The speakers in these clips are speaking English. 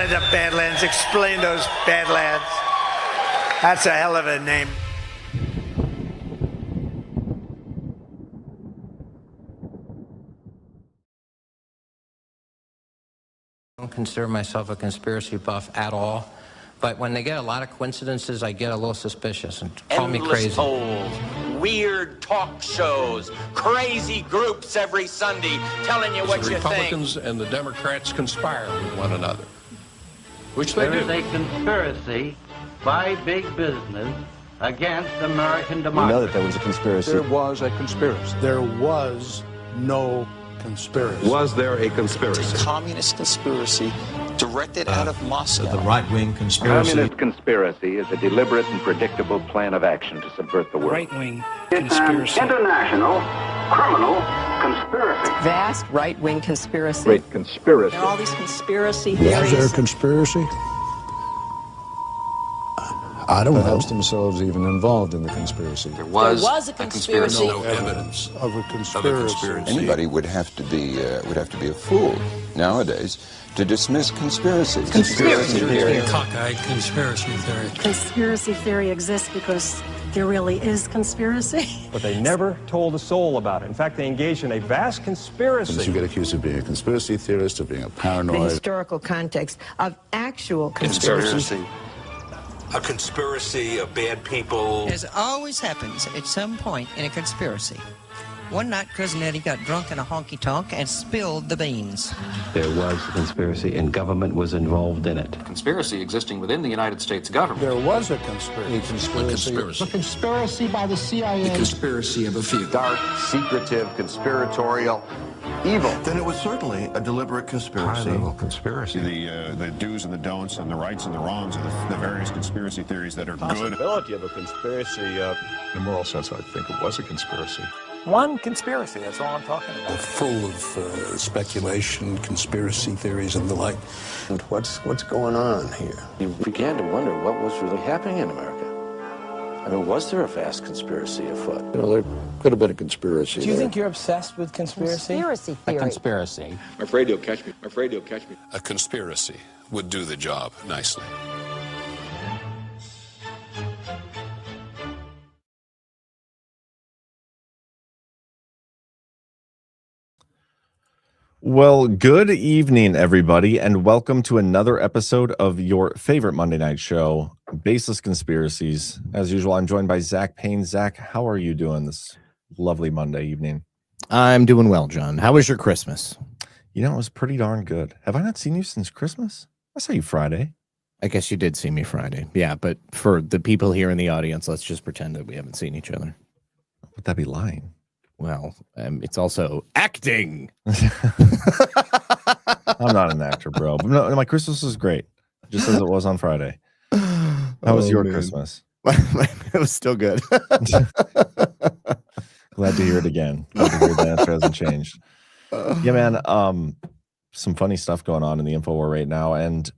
Explain the Badlands. Explain those Badlands. That's a hell of a name. I don't consider myself a conspiracy buff at all, but when they get a lot of coincidences, I get a little suspicious and call me crazy. Endless polls, weird talk shows, crazy groups every Sunday telling you what you think. The Republicans and the Democrats conspire with one another, which they do. There is a conspiracy by big business against American democracy. We know that there was a conspiracy. There was a conspiracy. There was no conspiracy. Was there a conspiracy? A communist conspiracy directed out of Moscow. The right-wing conspiracy. Communist conspiracy is a deliberate and predictable plan of action to subvert the world. Right-wing conspiracy. International criminal conspiracy. Vast right-wing conspiracy. Great conspiracy. And all these conspiracy theories. Was there a conspiracy? I don't know. Perhaps themselves even involved in the conspiracy. There was a conspiracy. No evidence of a conspiracy. Anybody would have to be a fool nowadays to dismiss conspiracies. Conspiracy theory. Cockeyed conspiracy theory. Conspiracy theory exists because there really is conspiracy. But they never told a soul about it. In fact, they engaged in a vast conspiracy. You get accused of being a conspiracy theorist, of being a The paranoid. historical context of actual conspiracy. A conspiracy of bad people. As always happens at some point in a conspiracy. One night, Cousin Eddie got drunk in a honky-tonk and spilled the beans. There was a conspiracy, and government was involved in it. Conspiracy existing within the United States government. There was a conspiracy. Conspiracy. Conspiracy by the CIA. The conspiracy of a few. Dark, secretive, conspiratorial, evil. Then it was certainly a deliberate conspiracy. High-level conspiracy. The do's and the don'ts and the rights and the wrongs of the various conspiracy theories that are good. Possibility of a conspiracy. In a moral sense, I think it was a conspiracy. One conspiracy, that's all I'm talking about. Full of speculation, conspiracy theories, and the like. And what's going on here? You began to wonder what was really happening in America. I mean, was there a vast conspiracy afoot? You know, there could have been a conspiracy. Do you think you're obsessed with conspiracy? Conspiracy theory. A conspiracy. I'm afraid you'll catch me. I'm afraid you'll catch me. A conspiracy would do the job nicely. Well, good evening, everybody, and welcome to another episode of your favorite Monday night show, Baseless Conspiracies. As usual, I'm joined by Zach Paine. Zach, how are you doing this lovely Monday evening? I'm doing well, John. How was your Christmas? You know, it was pretty darn good. Have I not seen you since Christmas? I saw you Friday. I guess you did see me Friday. Yeah, but for the people here in the audience, let's just pretend that we haven't seen each other. Would that be lying? Well, it's also acting. I'm not an actor, bro. But no, my Christmas was great, just as it was on Friday. How was your Christmas? It was still good. Glad to hear it again. Glad to hear the answer hasn't changed. Yeah, man. Some funny stuff going on in the info war right now, and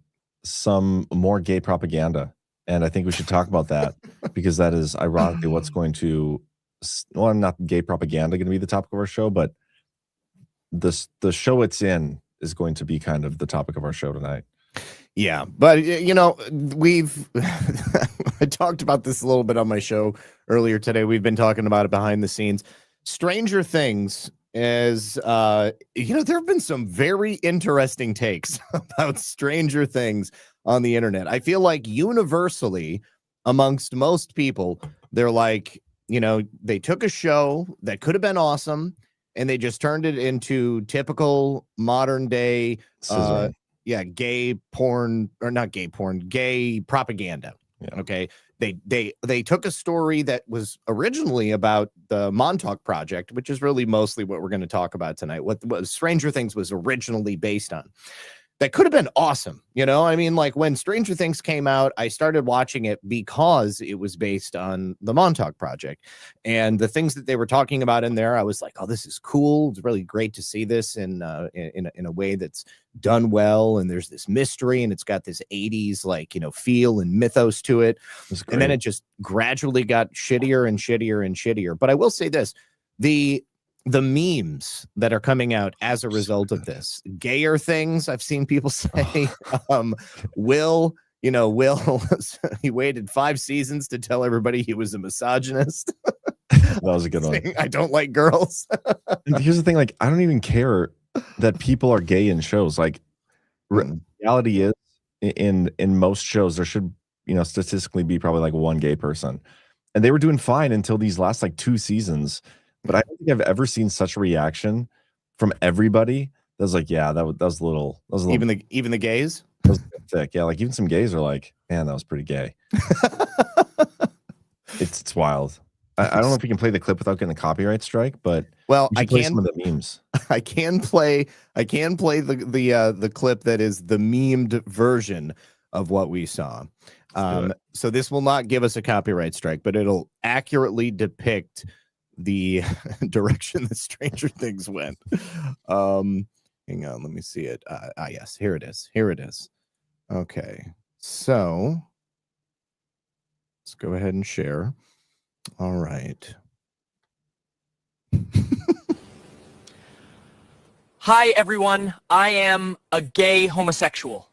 some more gay propaganda. And I think we should talk about that because that is ironically what's going to. Well, not gay propaganda going to be the topic of our show, but the show it's in is going to be kind of the topic of our show tonight. Yeah, but you know, I talked about this a little bit on my show earlier today. We've been talking about it behind the scenes. Stranger Things is, you know, there have been some very interesting takes about Stranger Things on the internet. I feel like universally amongst most people, they're like, you know, they took a show that could have been awesome and they just turned it into typical modern day, gay porn, or not gay porn, gay propaganda. Yeah. Okay. They took a story that was originally about the Montauk Project, which is really mostly what we're going to talk about tonight. What Stranger Things was originally based on. That could have been awesome. You know, I mean, like when Stranger Things came out, I started watching it because it was based on the Montauk Project. And the things that they were talking about in there, I was like, oh, this is cool. It's really great to see this in a way that's done well. And there's this mystery and it's got this 80s, like, you know, feel and mythos to it. And then it just gradually got shittier and shittier and shittier. But I will say this, the the memes that are coming out as a result of this. Gayer things I've seen people say. Will, he waited 5 seasons to tell everybody he was a misogynist. That was a good one. I don't like girls. And here's the thing, like, I don't even care that people are gay in shows. Like, reality is, in most shows, there should, statistically be probably like one gay person. And they were doing fine until these last like 2 seasons. But I don't think I've ever seen such a reaction from everybody. That was like, yeah, that was a little even the gays. That was thick. Yeah, like even some gays are like, man, that was pretty gay. It's wild. I don't know if we can play the clip without getting a copyright strike, but I play can some of the memes. I can play the clip that is the memed version of what we saw. So this will not give us a copyright strike, but it'll accurately depict the direction that Stranger Things went. Hang on, let me see it. Yes, here it is. Okay, so let's go ahead and share. All right. Hi, everyone. I am a gay homosexual.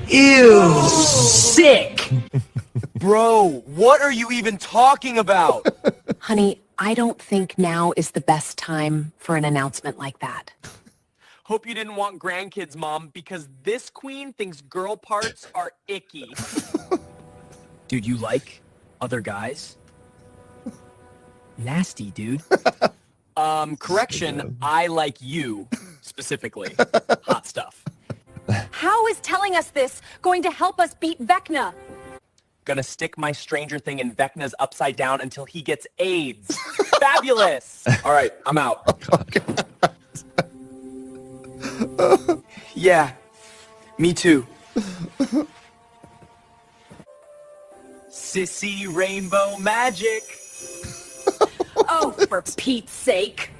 Ew, sick. Bro, what are you even talking about? Honey, I don't think now is the best time for an announcement like that. Hope you didn't want grandkids, Mom, because this queen thinks girl parts are icky. Dude, you like other guys? Nasty, dude. Correction, I like you, specifically. Hot stuff. How is telling us this going to help us beat Vecna? Gonna stick my Stranger Thing in Vecna's upside down until he gets AIDS. Fabulous! All right, I'm out. Yeah, me too. Sissy rainbow magic. Oh, for Pete's sake.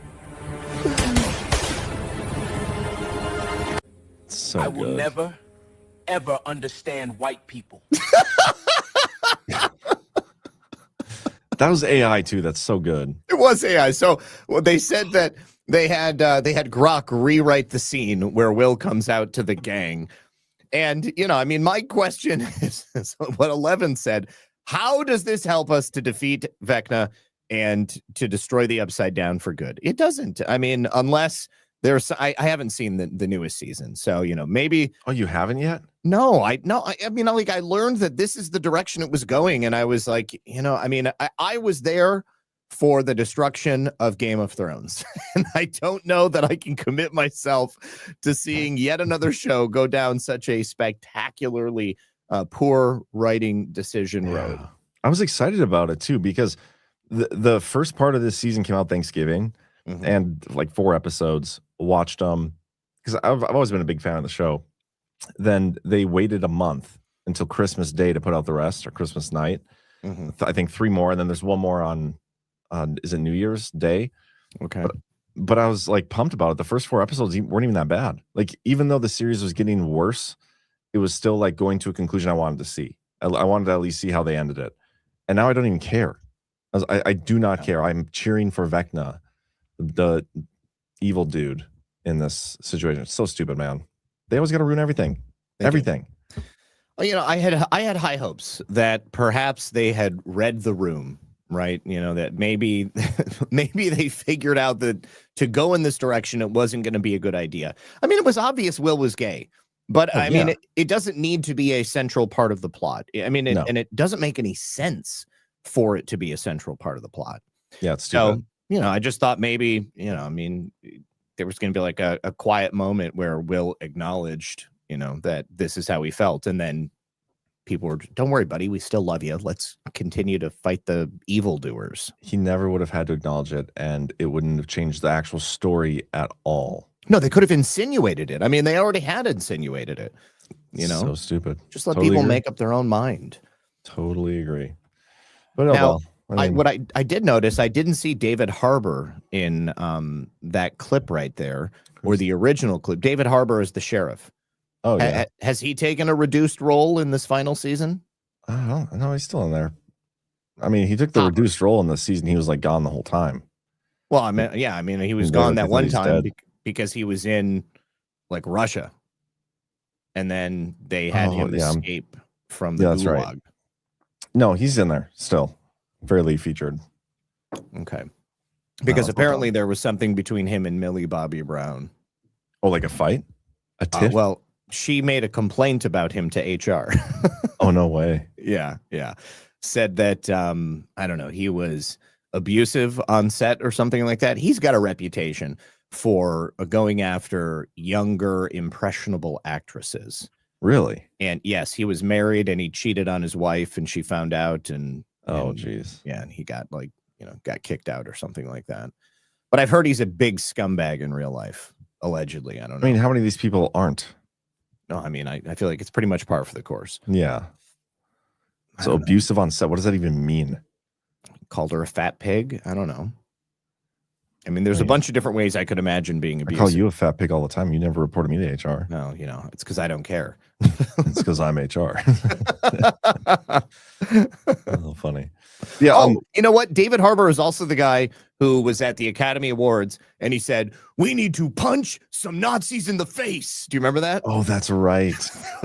So I will good. never, ever understand white people. That was AI too. That's so good. It was AI. So they said that they had Grok rewrite the scene where Will comes out to the gang. And, my question is what 11 said. How does this help us to defeat Vecna and to destroy the Upside Down for good? It doesn't. Unless there's, I haven't seen the newest season. So, maybe. Oh, you haven't yet? No, I learned that this is the direction it was going. And I was like, I was there for the destruction of Game of Thrones. And I don't know that I can commit myself to seeing yet another show go down such a spectacularly poor writing decision road. I was excited about it too, because the first part of this season came out Thanksgiving and like 4 episodes, watched them because I've always been a big fan of the show. Then they waited a month until Christmas Day to put out the rest, or Christmas night. I think 3 more, and then there's 1 more on is it New Year's Day? Okay. But I was like pumped about it. The first 4 episodes weren't even that bad. Like, even though the series was getting worse, it was still like going to a conclusion I wanted to see. I wanted to at least see how they ended it. And now I don't even care. I do not care. I'm cheering for Vecna, the evil dude in this situation. It's so stupid, man. They always got to ruin everything. Everything. Well, I had high hopes that perhaps they had read the room, right? That maybe they figured out that to go in this direction, it wasn't going to be a good idea. It was obvious Will was gay, but it doesn't need to be a central part of the plot. And it doesn't make any sense for it to be a central part of the plot. Yeah, it's stupid. So, I just thought maybe, there was going to be like a quiet moment where Will acknowledged, that this is how he felt. And then people were, don't worry, buddy, we still love you. Let's continue to fight the evildoers. He never would have had to acknowledge it, and it wouldn't have changed the actual story at all. No, they could have insinuated it. They already had insinuated it. So stupid. Just let people make up their own mind. Totally agree. But now, what I did notice, I didn't see David Harbour in that clip right there, or the original clip. David Harbour is the sheriff. Oh, yeah. Has he taken a reduced role in this final season? No, he's still in there. He took the reduced role in the season. He was like gone the whole time. Well, I mean, yeah, I mean, he was They gone thought that one he's time dead. because he was in like Russia, and then they had him escape from the that's gulag. right. No, he's in there still, fairly featured. Okay, because apparently there was something between him and Millie Bobby Brown. Oh, like a fight? A tiff? Well, she made a complaint about him to HR. Oh, no way. Yeah. Said that I don't know, he was abusive on set or something like that. He's got a reputation for going after younger, impressionable actresses. Really? And yes, he was married and he cheated on his wife and she found out and geez. Yeah, and he got got kicked out or something like that. But I've heard he's a big scumbag in real life, allegedly. I don't know. I mean, how many of these people aren't? No, I mean, I feel like it's pretty much par for the course. Yeah. So abusive on set, what does that even mean? Called her a fat pig? I don't know. I mean, there's a bunch of different ways I could imagine being abusive. I call you a fat pig all the time. You never reported me to HR. No, it's because I don't care. It's because I'm HR. Oh, funny. Yeah. You know what? David Harbour is also the guy who was at the Academy Awards and he said, "We need to punch some Nazis in the face." Do you remember that? Oh, that's right.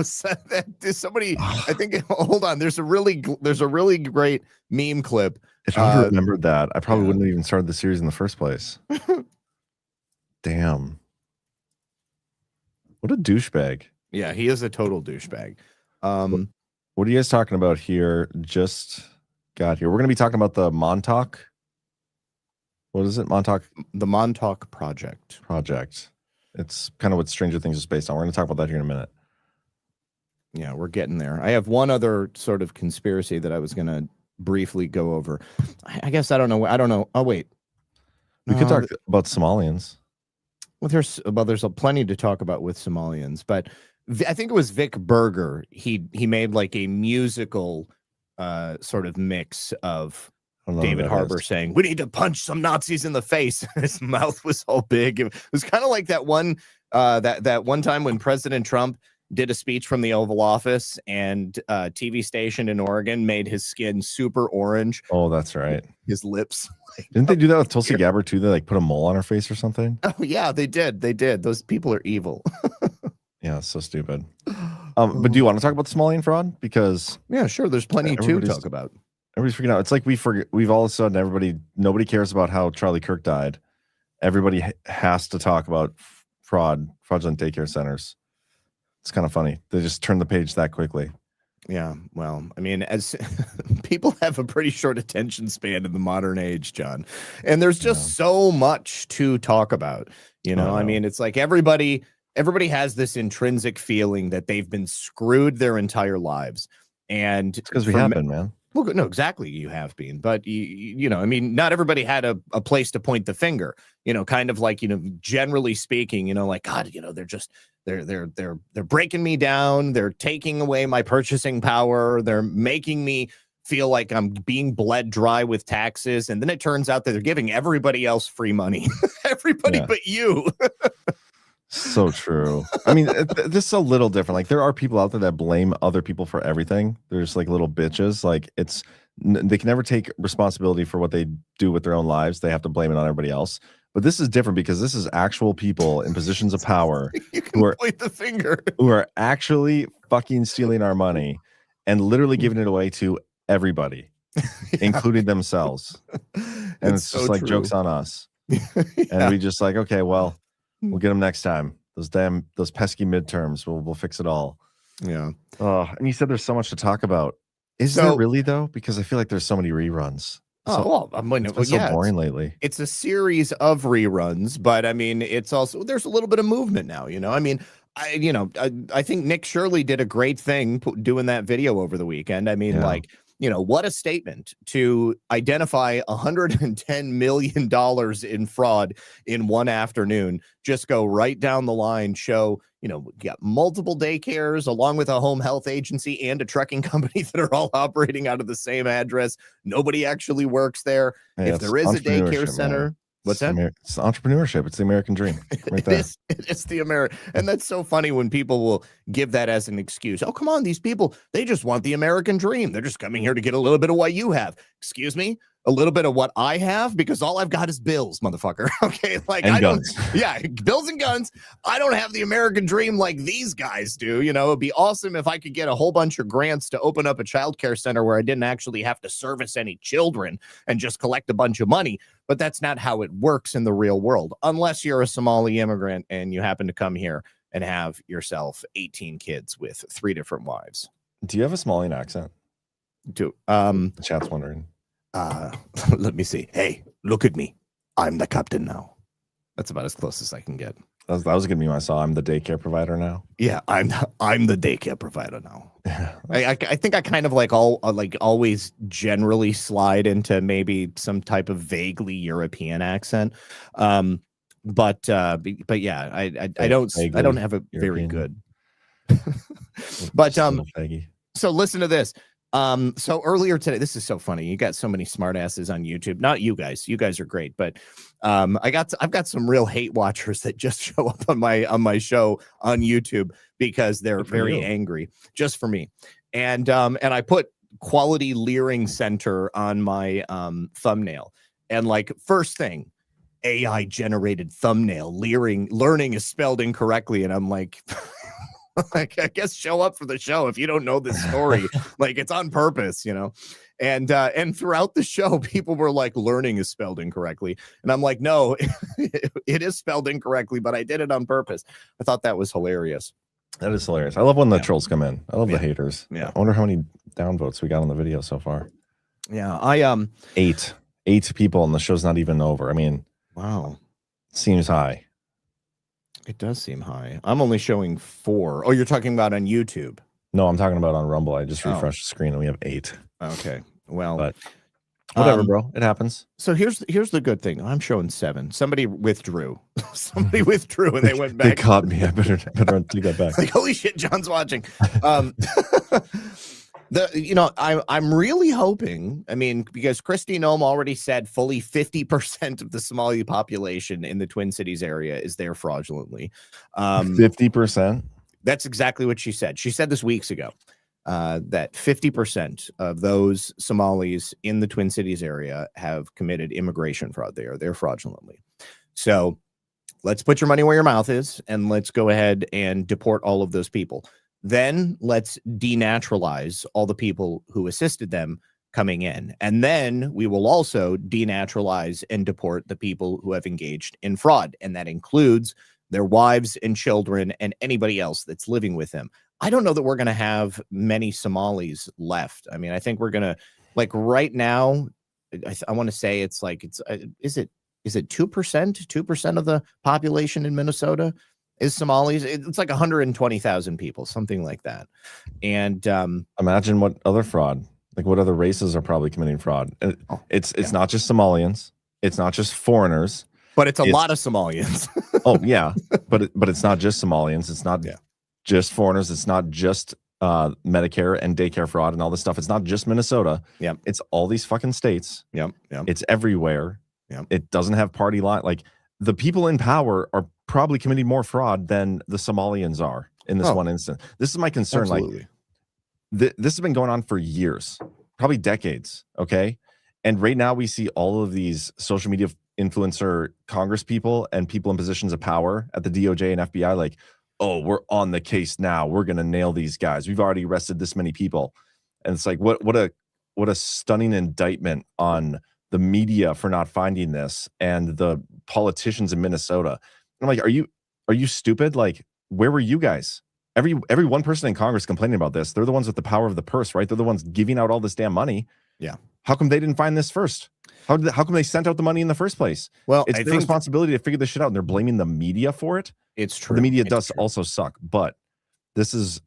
Somebody, I think. Hold on. There's a really great meme clip. If I would remembered that, I probably wouldn't have even started the series in the first place. Damn. What a douchebag. Yeah, he is a total douchebag. What are you guys talking about here? Just got here. We're going to be talking about the Montauk. What is it? The Montauk Project. It's kind of what Stranger Things is based on. We're going to talk about that here in a minute. Yeah, we're getting there. I have one other sort of conspiracy that I was going to briefly go over. I guess I don't know. Oh, wait. We could talk about Somalians. Well, there's plenty to talk about with Somalians, but I think it was Vic Berger. He made like a musical sort of mix of David Harbour saying, "We need to punch some Nazis in the face." His mouth was all big. It was kind of like that one that one time when President Trump did a speech from the Oval Office and a TV station in Oregon made his skin super orange. Oh, that's right. His lips. Didn't they do that with Tulsi Gabbard too? They like put a mole on her face or something? Oh yeah, they did. Those people are evil. Yeah, it's so stupid. But do you want to talk about the Somalian fraud? Because yeah, sure. There's plenty to talk about. Everybody's freaking out. It's like we've all of a sudden nobody cares about how Charlie Kirk died. Everybody has to talk about fraudulent daycare centers. It's kind of funny. They just turn the page that quickly. Yeah, well, I mean, as people have a pretty short attention span in the modern age, John, and there's just so much to talk about. I mean, it's like everybody has this intrinsic feeling that they've been screwed their entire lives, and it's because we have been, man. Well, no, exactly, you have been, but I mean, not everybody had a place to point the finger. Kind of like generally speaking, like God, they're just. They're breaking me down. They're taking away my purchasing power. They're making me feel like I'm being bled dry with taxes. And then it turns out that they're giving everybody else free money. Everybody but you. So true. I mean, this is a little different. Like there are people out there that blame other people for everything. They're just like little bitches. Like they can never take responsibility for what they do with their own lives. They have to blame it on everybody else. But this is different because this is actual people in positions of power who are point the finger, who are actually fucking stealing our money and literally giving it away to everybody, including themselves. And it's just like true. Jokes on us. And we just like, okay, well, we'll get them next time. Those pesky midterms. We'll fix it all. Yeah. And you said there's so much to talk about. Is there really though? Because I feel like there's so many reruns. It's so boring lately. It's a series of reruns, but I mean, it's also there's a little bit of movement now. I mean, I think Nick Shirley did a great thing doing that video over the weekend. I mean, what a statement to identify $110 million in fraud in one afternoon. Just go right down the line, show, we got multiple daycares along with a home health agency and a trucking company that are all operating out of the same address. Nobody actually works there. Hey, if there is a daycare center, man. What's that? It's entrepreneurship. It's the American dream. Right there. It's the American. And that's so funny when people will give that as an excuse. Oh, come on. These people, they just want the American dream. They're just coming here to get a little bit of what you have. Excuse me. a little bit of what I have because all I've got is bills, motherfucker. Okay, like and I guns. don't. Yeah, bills and guns. I don't have the American dream like these guys do. You know, it'd be awesome if I could get a whole bunch of grants to open up a child care center where I didn't actually have to service any children and just collect a bunch of money. But that's not how it works in the real world, unless you're a Somali immigrant and you happen to come here and have yourself 18 kids with 3 different wives. Do you have a Somalian accent? The chat's wondering. Let me see. Hey, look at me. I'm the captain now. That's about as close as I can get. That was gonna be my song. I'm the daycare provider now. Yeah, I'm the daycare provider now. I think I kind of always generally slide into maybe some type of vaguely European accent. But yeah, I don't have a very good. But so listen to this. So earlier today, this is so funny. You got so many smartasses on YouTube. Not you guys. You guys are great, but I've got some real hate watchers that just show up on my show on YouTube because they're very angry just for me. And I put Quality Leering Center on my thumbnail. And like first thing, AI generated thumbnail, learning is spelled incorrectly. And I'm like, like, I guess show up for the show if you don't know this story. Like it's on purpose, you know. And throughout the show, people were like, learning is spelled incorrectly. And I'm like, no, it is spelled incorrectly, but I did it on purpose. I thought that was hilarious. That is hilarious. I love when the trolls come in. I love the haters. Yeah. I wonder how many downvotes we got on the video so far. Yeah. I 8 people and the show's not even over. I mean, wow. Seems high. It does seem high. I'm only showing 4. Oh, you're talking about on YouTube? No, I'm talking about on Rumble. I just refreshed the screen and we have 8. Okay. Well, but whatever, bro. It happens. So here's the good thing. I'm showing 7. Somebody withdrew. Somebody withdrew and they went back. They caught me. I better take that back. Like, holy shit, John's watching. I'm really hoping, I mean, because Christy Nome already said fully 50% of the Somali population in the Twin Cities area is there fraudulently. 50%? That's exactly what she said. She said this weeks ago, that 50% of those Somalis in the Twin Cities area have committed immigration fraud there fraudulently. So let's put your money where your mouth is and let's go ahead and deport all of those people. Then let's denaturalize all the people who assisted them coming in. And then we will also denaturalize and deport the people who have engaged in fraud. And that includes their wives and children and anybody else that's living with them. I don't know that we're going to have many Somalis left. I mean, I think we're going to, like right now, I want to say is it 2% of the population in Minnesota is Somalis? It's like 120,000 people, something like that. And imagine what other fraud, like what other races are probably committing fraud. It's not just Somalians, it's not just foreigners, but it's a lot of Somalians. Oh yeah, but it's not just Somalians. It's not just foreigners. It's not just Medicare and daycare fraud and all this stuff. It's not just Minnesota. Yeah, it's all these fucking states. Yeah, it's everywhere. Yeah, it doesn't have party line. Like the people in power are probably committing more fraud than the Somalians are in this one instance. This is my concern. Absolutely. Like this has been going on for years, probably decades. Okay. And right now we see all of these social media influencer Congress people and people in positions of power at the DOJ and FBI, like, oh, we're on the case now. We're going to nail these guys. We've already arrested this many people. And it's like, what a stunning indictment on the media for not finding this and the politicians in Minnesota. I'm like, are you stupid? Like, where were you guys? Every one person in Congress complaining about this. They're the ones with the power of the purse, right? They're the ones giving out all this damn money. Yeah. How come they didn't find this first? How come they sent out the money in the first place? Well, it's their responsibility to figure this shit out, and they're blaming the media for it. It's true. The media does also suck, but this is,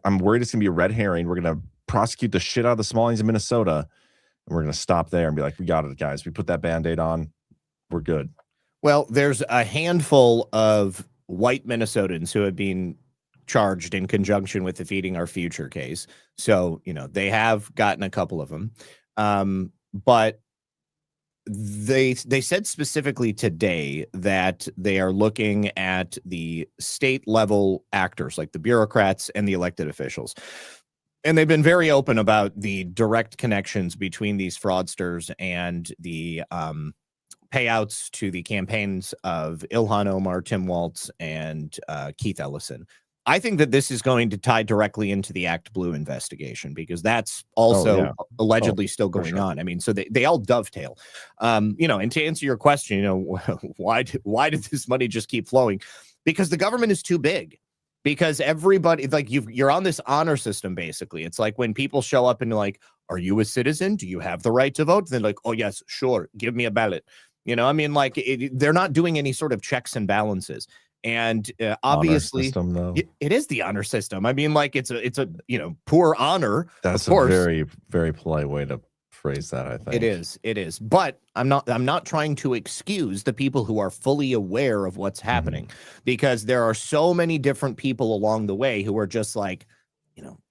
I'm worried it's gonna be a red herring. We're gonna prosecute the shit out of the Somalians in Minnesota, and we're gonna stop there and be like, we got it, guys. We put that Band-Aid on. We're good. Well, there's a handful of white Minnesotans who have been charged in conjunction with the Feeding Our Future case. So, you know, they have gotten a couple of them. But they said specifically today that they are looking at the state level actors, like the bureaucrats and the elected officials. And they've been very open about the direct connections between these fraudsters and the payouts to the campaigns of Ilhan Omar, Tim Walz, and Keith Ellison. I think that this is going to tie directly into the Act Blue investigation, because that's also allegedly still going on. I mean, so they all dovetail. And to answer your question, why did this money just keep flowing? Because the government is too big. Because everybody, like, you're on this honor system, basically. It's like when people show up and you're like, are you a citizen? Do you have the right to vote? They're like, oh, yes, sure. Give me a ballot. They're not doing any sort of checks and balances. And obviously, system, it is the honor system. I mean, like, it's a poor honor. That's a very, very polite way to phrase that, I think. It is. But I'm not trying to excuse the people who are fully aware of what's happening, because there are so many different people along the way who are just like,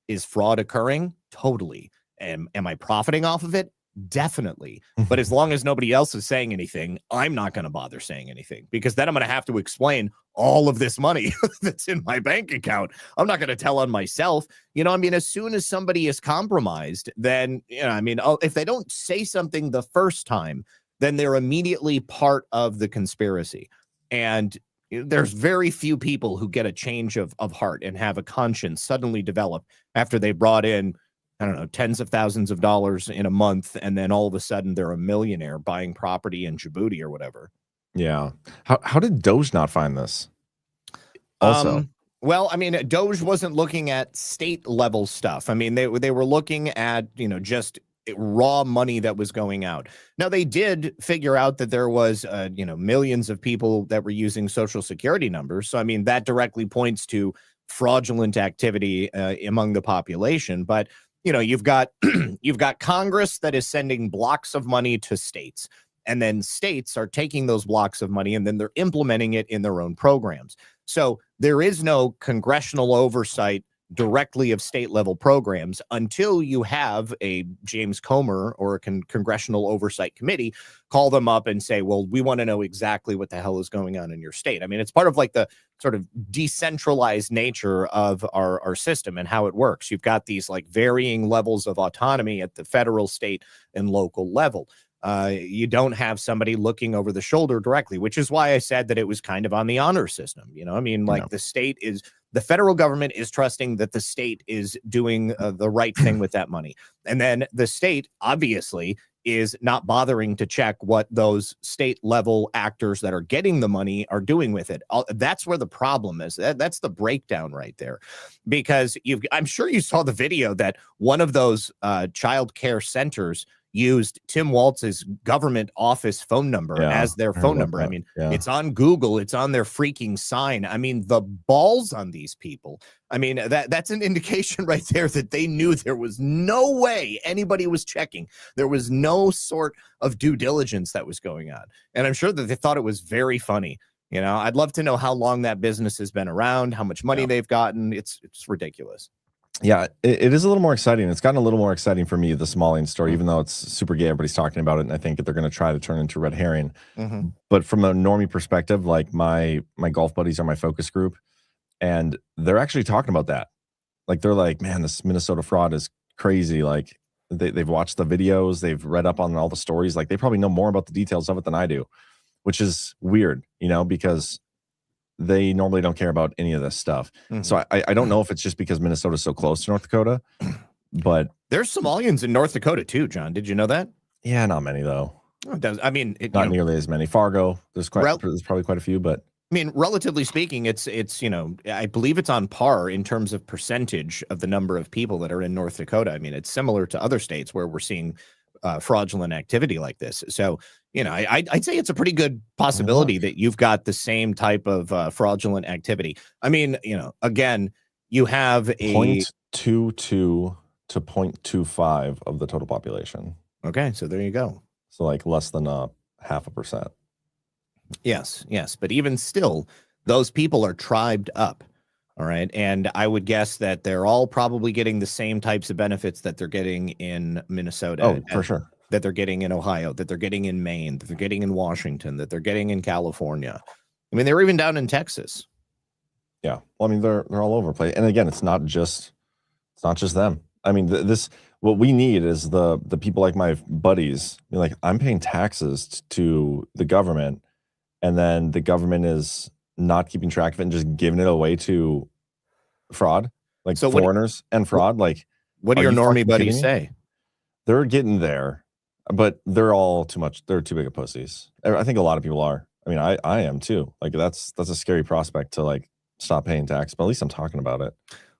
is fraud occurring? Totally. Am I profiting off of it? Definitely. But as long as nobody else is saying anything, I'm not going to bother saying anything, because then I'm going to have to explain all of this money that's in my bank account. I'm not going to tell on myself. As soon as somebody is compromised, then, if they don't say something the first time, then they're immediately part of the conspiracy. And there's very few people who get a change of heart and have a conscience suddenly develop after they brought in, I don't know, tens of thousands of dollars in a month, and then all of a sudden they're a millionaire buying property in Djibouti or whatever. Yeah. How did Doge not find this? Also, Doge wasn't looking at state level stuff. I mean, they were looking at, just raw money that was going out. Now, they did figure out that there was, millions of people that were using social security numbers. So, I mean, that directly points to fraudulent activity among the population. But you've got Congress that is sending blocks of money to states, and then states are taking those blocks of money and then they're implementing it in their own programs. So there is no congressional oversight directly of state level programs until you have a James Comer or a congressional oversight committee call them up and say, well, we want to know exactly what the hell is going on in your state. I mean, it's part of like the sort of decentralized nature of our system and how it works. You've got these like varying levels of autonomy at the federal, state, and local level. You don't have somebody looking over the shoulder directly, which is why I said that it was kind of on the honor system. The federal government is trusting that the state is doing the right thing with that money. And then the state obviously is not bothering to check what those state level actors that are getting the money are doing with it. That's where the problem is. That's the breakdown right there, because I'm sure you saw the video that one of those child care centers used Tim Walz's government office phone number as their phone number. I mean, it's on Google, it's on their freaking sign. I mean, the balls on these people. I mean, that's an indication right there that they knew there was no way anybody was checking. There was no sort of due diligence that was going on. And I'm sure that they thought it was very funny. I'd love to know how long that business has been around, how much money they've gotten. It's ridiculous. Yeah, it is a little more exciting. It's gotten a little more exciting for me, the Smalling story, even though it's super gay. Everybody's talking about it, and I think that they're going to try to turn into red herring. But from a normie perspective, like my golf buddies are my focus group, and they're actually talking about that. Like, they're like, man, this Minnesota fraud is crazy. Like, they've watched the videos, they've read up on all the stories. Like, they probably know more about the details of it than I do, which is weird, because they normally don't care about any of this stuff. So I don't know if it's just because Minnesota's so close to North Dakota, but there's Somalians in North Dakota too, John. Did you know that? Yeah, not many though. I mean, not nearly as many. Fargo, there's probably quite a few, but I mean, relatively speaking, it's I believe it's on par in terms of percentage of the number of people that are in North Dakota. I mean, it's similar to other states where we're seeing fraudulent activity like this. So, I'd say it's a pretty good possibility that you've got the same type of fraudulent activity. I mean, again, you have a 0.22 to 0.25 of the total population. Okay, so there you go. So like less than 0.5%. Yes. But even still, those people are tribed up. All right. And I would guess that they're all probably getting the same types of benefits that they're getting in Minnesota. Oh, for sure. That they're getting in Ohio, that they're getting in Maine, that they're getting in Washington, that they're getting in California. I mean, they're even down in Texas. Yeah. Well, I mean, they're all over the place. And again, it's not just them. I mean, what we need is the people like my buddies. Like, I'm paying taxes to the government, and then the government is not keeping track of it and just giving it away to fraud, like foreigners and fraud. Like, what do your normie buddies say? They're getting there, but they're all too much. They're too big of pussies. I think a lot of people are. I mean, I am too. Like, that's a scary prospect to like stop paying tax, but at least I'm talking about it.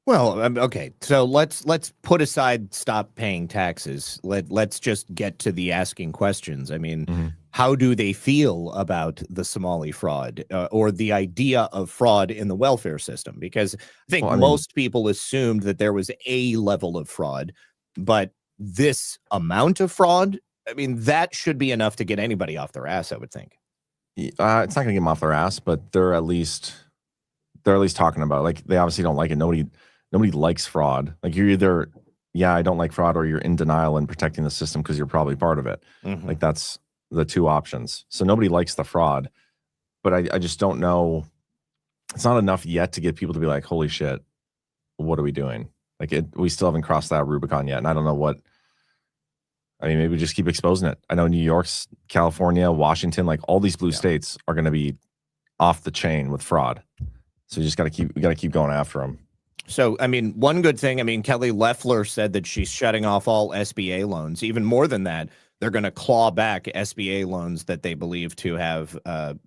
Well, okay. So let's put aside stop paying taxes. Let's just get to the asking questions. I mean, how do they feel about the Somali fraud or the idea of fraud in the welfare system? Because I think most people assumed that there was a level of fraud, but this amount of fraud, I mean, that should be enough to get anybody off their ass, I would think. It's not going to get them off their ass, but they're at least talking about it. Like, they obviously don't like it. Nobody likes fraud. Like, you're either, yeah, I don't like fraud, or you're in denial and protecting the system because you're probably part of it. Like, that's the two options. So nobody likes the fraud, but I just don't know. It's not enough yet to get people to be like, holy shit, what are we doing? Like, we still haven't crossed that Rubicon yet. And I don't know what, I mean, maybe we just keep exposing it. I know New York's, California, Washington, like all these blue states are going to be off the chain with fraud. So you just got to keep going after them. So, I mean, one good thing, I mean, Kelly Loeffler said that she's shutting off all SBA loans. Even more than that, they're going to claw back SBA loans that they believe to have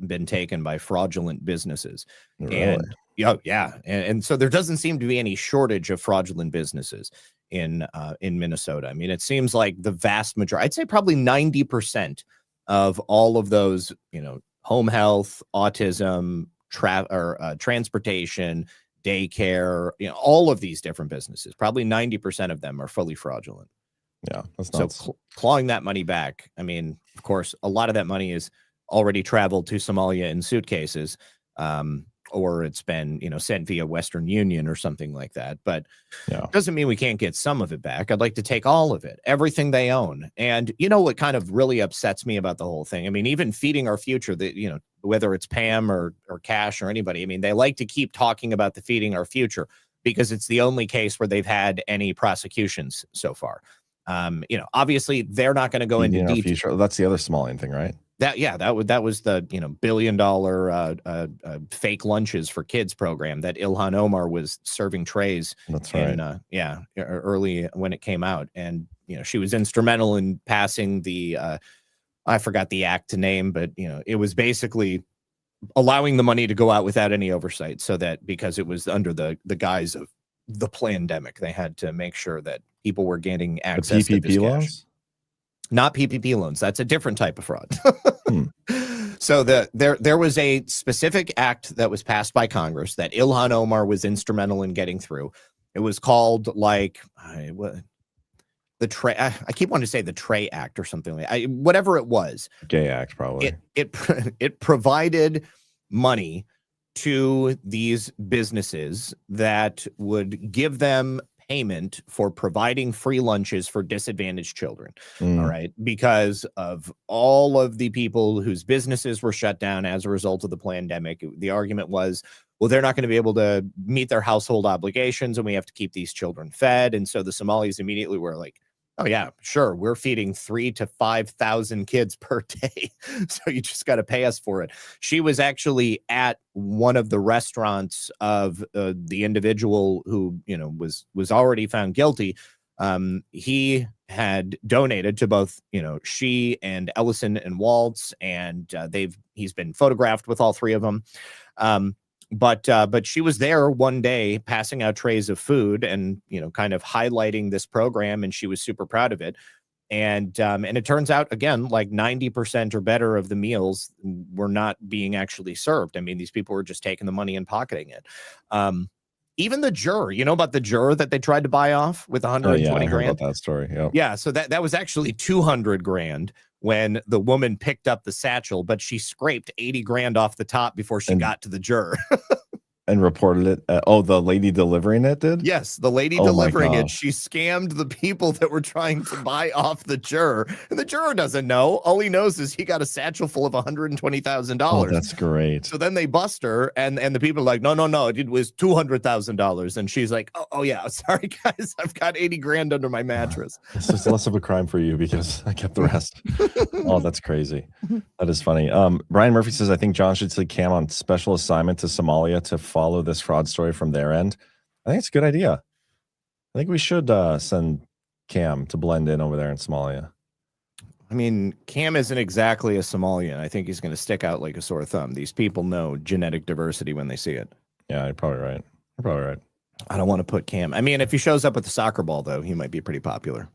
been taken by fraudulent businesses. Really? And yeah. And so there doesn't seem to be any shortage of fraudulent businesses in Minnesota. I mean, it seems like the vast majority, I'd say probably 90% of all of those, home health, autism, transportation, daycare, all of these different businesses, probably 90% of them are fully fraudulent. Yeah, that's nuts. So clawing that money back, I mean, of course, a lot of that money is already traveled to Somalia in suitcases, or it's been, sent via Western Union or something like that. But it doesn't mean we can't get some of it back. I'd like to take all of it, everything they own. And what kind of really upsets me about the whole thing? I mean, even Feeding Our Future, whether it's Pam or Cash or anybody, I mean, they like to keep talking about the Feeding Our Future because it's the only case where they've had any prosecutions so far. Obviously they're not going to go into detail. That's the other Somalian thing, right? That was the $1 billion fake lunches for kids program that Ilhan Omar was serving trays. That's right. Early when it came out, and she was instrumental in passing the I forgot the act name, but it was basically allowing the money to go out without any oversight, so that because it was under the guise of the pandemic, they had to make sure that people were getting access to this loans. Not PPP loans. That's a different type of fraud. So there was a specific act that was passed by Congress that Ilhan Omar was instrumental in getting through. It was called I keep wanting to say the Trey Act or something like that. Whatever it was. Gay Act, probably. It provided money to these businesses that would give them payment for providing free lunches for disadvantaged children. All right. Because of all of the people whose businesses were shut down as a result of the pandemic, the argument was, well, they're not going to be able to meet their household obligations and we have to keep these children fed. And so the Somalis immediately were like, oh yeah, sure. We're feeding 3,000 to 5,000 kids per day. So you just got to pay us for it. She was actually at one of the restaurants of the individual who, was already found guilty. He had donated to both, she and Ellison and Waltz, and he's been photographed with all three of them. But she was there one day passing out trays of food and, kind of highlighting this program, and she was super proud of it. And it turns out, again, like 90% or better of the meals were not being actually served. I mean, these people were just taking the money and pocketing it. Even the juror, about the juror that they tried to buy off with 120 grand? About that story. Yep. Yeah. So that was actually 200 grand when the woman picked up the satchel, but she scraped 80 grand off the top before she got to the juror. and reported it. The lady delivering it did? Yes, the lady delivering it. She scammed the people that were trying to buy off the juror. And the juror doesn't know. All he knows is he got a satchel full of $120,000. Oh, that's great. So then they bust her, and the people are like, no, it was $200,000. And she's like, oh, yeah, sorry, guys. I've got 80 grand under my mattress. This is less of a crime for you because I kept the rest. Oh, that's crazy. That is funny. Brian Murphy says, I think John should send Cam on special assignment to Somalia to follow this fraud story from their end. I think it's a good idea. I think we should send Cam to blend in over there in Somalia. I mean, Cam isn't exactly a Somalian. I think he's going to stick out like a sore thumb. These people know genetic diversity when they see it. Yeah, you're probably right. You're probably right. I don't want to put Cam. I mean, if he shows up with the soccer ball, though, he might be pretty popular.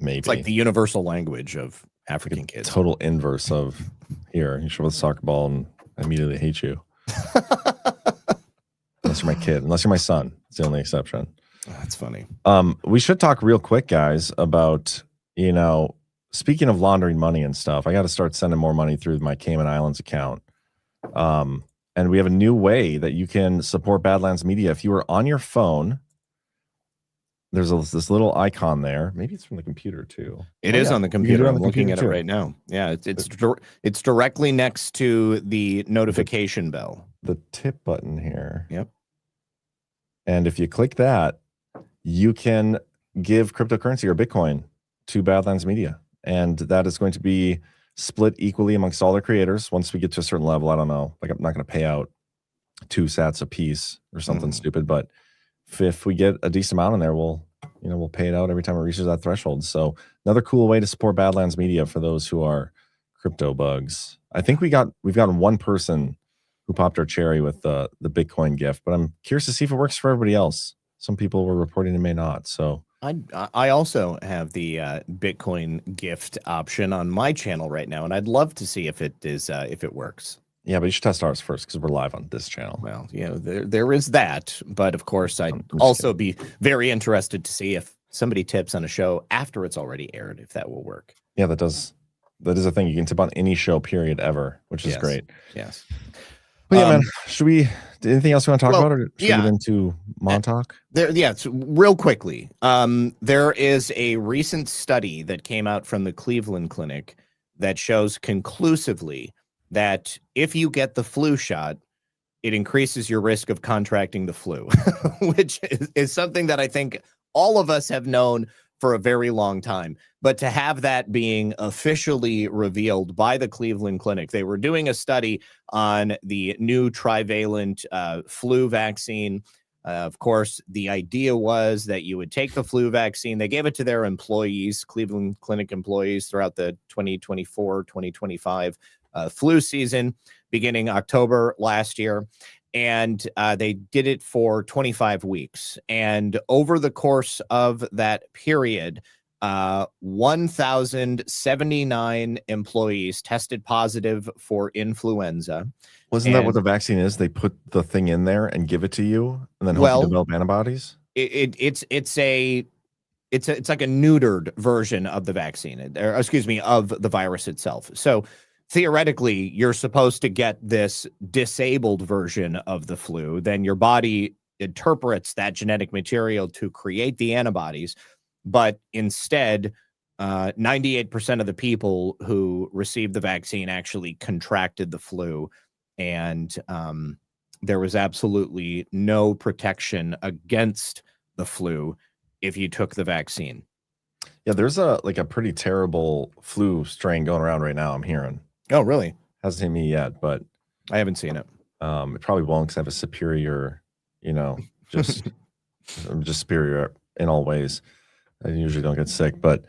Maybe. It's like the universal language of African kids. Total inverse of here. You show up with a soccer ball and I immediately hate you. Unless you're my kid. Unless you're my son. It's the only exception. That's funny. We should talk real quick, guys, about, speaking of laundering money and stuff, I got to start sending more money through my Cayman Islands account. And we have a new way that you can support Badlands Media. If you are on your phone, there's this little icon there. Maybe it's from the computer too. It is on the computer. I'm looking at it right now. Yeah, it's directly next to the notification bell. The tip button here. Yep. And if you click that, you can give cryptocurrency or Bitcoin to Badlands Media. And that is going to be split equally amongst all their creators. Once we get to a certain level, I don't know, like I'm not going to pay out 2 sats a piece or something stupid, but if we get a decent amount in there, we'll pay it out every time it reaches that threshold. So another cool way to support Badlands Media for those who are crypto bugs. I think we've gotten one person who popped our cherry with the Bitcoin gift, but I'm curious to see if it works for everybody else. Some people were reporting it may not. So I also have the Bitcoin gift option on my channel right now, and I'd love to see if it works. Yeah, but you should test ours first because we're live on this channel. Well, there is that, but of course, I'd also be very interested to see if somebody tips on a show after it's already aired, if that will work. Yeah, that is a thing. You can tip on any show, period, ever, which is great. Yes. But yeah, man, anything else you want to talk about, or should we get into Montauk? Real quickly. There is a recent study that came out from the Cleveland Clinic that shows conclusively that if you get the flu shot, it increases your risk of contracting the flu, which is something that I think all of us have known for a very long time. But to have that being officially revealed by the Cleveland Clinic, they were doing a study on the new trivalent flu vaccine. Of course, the idea was that you would take the flu vaccine. They gave it to their employees, Cleveland Clinic employees, throughout the 2024-2025 flu season, beginning October last year. And they did it for 25 weeks. And over the course of that period, 1,079 employees tested positive for influenza. Wasn't that what the vaccine is? They put the thing in there and give it to you, and then hope you develop antibodies? It's like a neutered version of the vaccine, or excuse me, of the virus itself. So theoretically, you're supposed to get this disabled version of the flu. Then your body interprets that genetic material to create the antibodies. But instead, 98% of the people who received the vaccine actually contracted the flu. And there was absolutely no protection against the flu if you took the vaccine. Yeah, there's a pretty terrible flu strain going around right now, I'm hearing. Oh, really? Hasn't hit me yet, but I haven't seen it. It probably won't because I have a superior, just superior in all ways. I usually don't get sick, but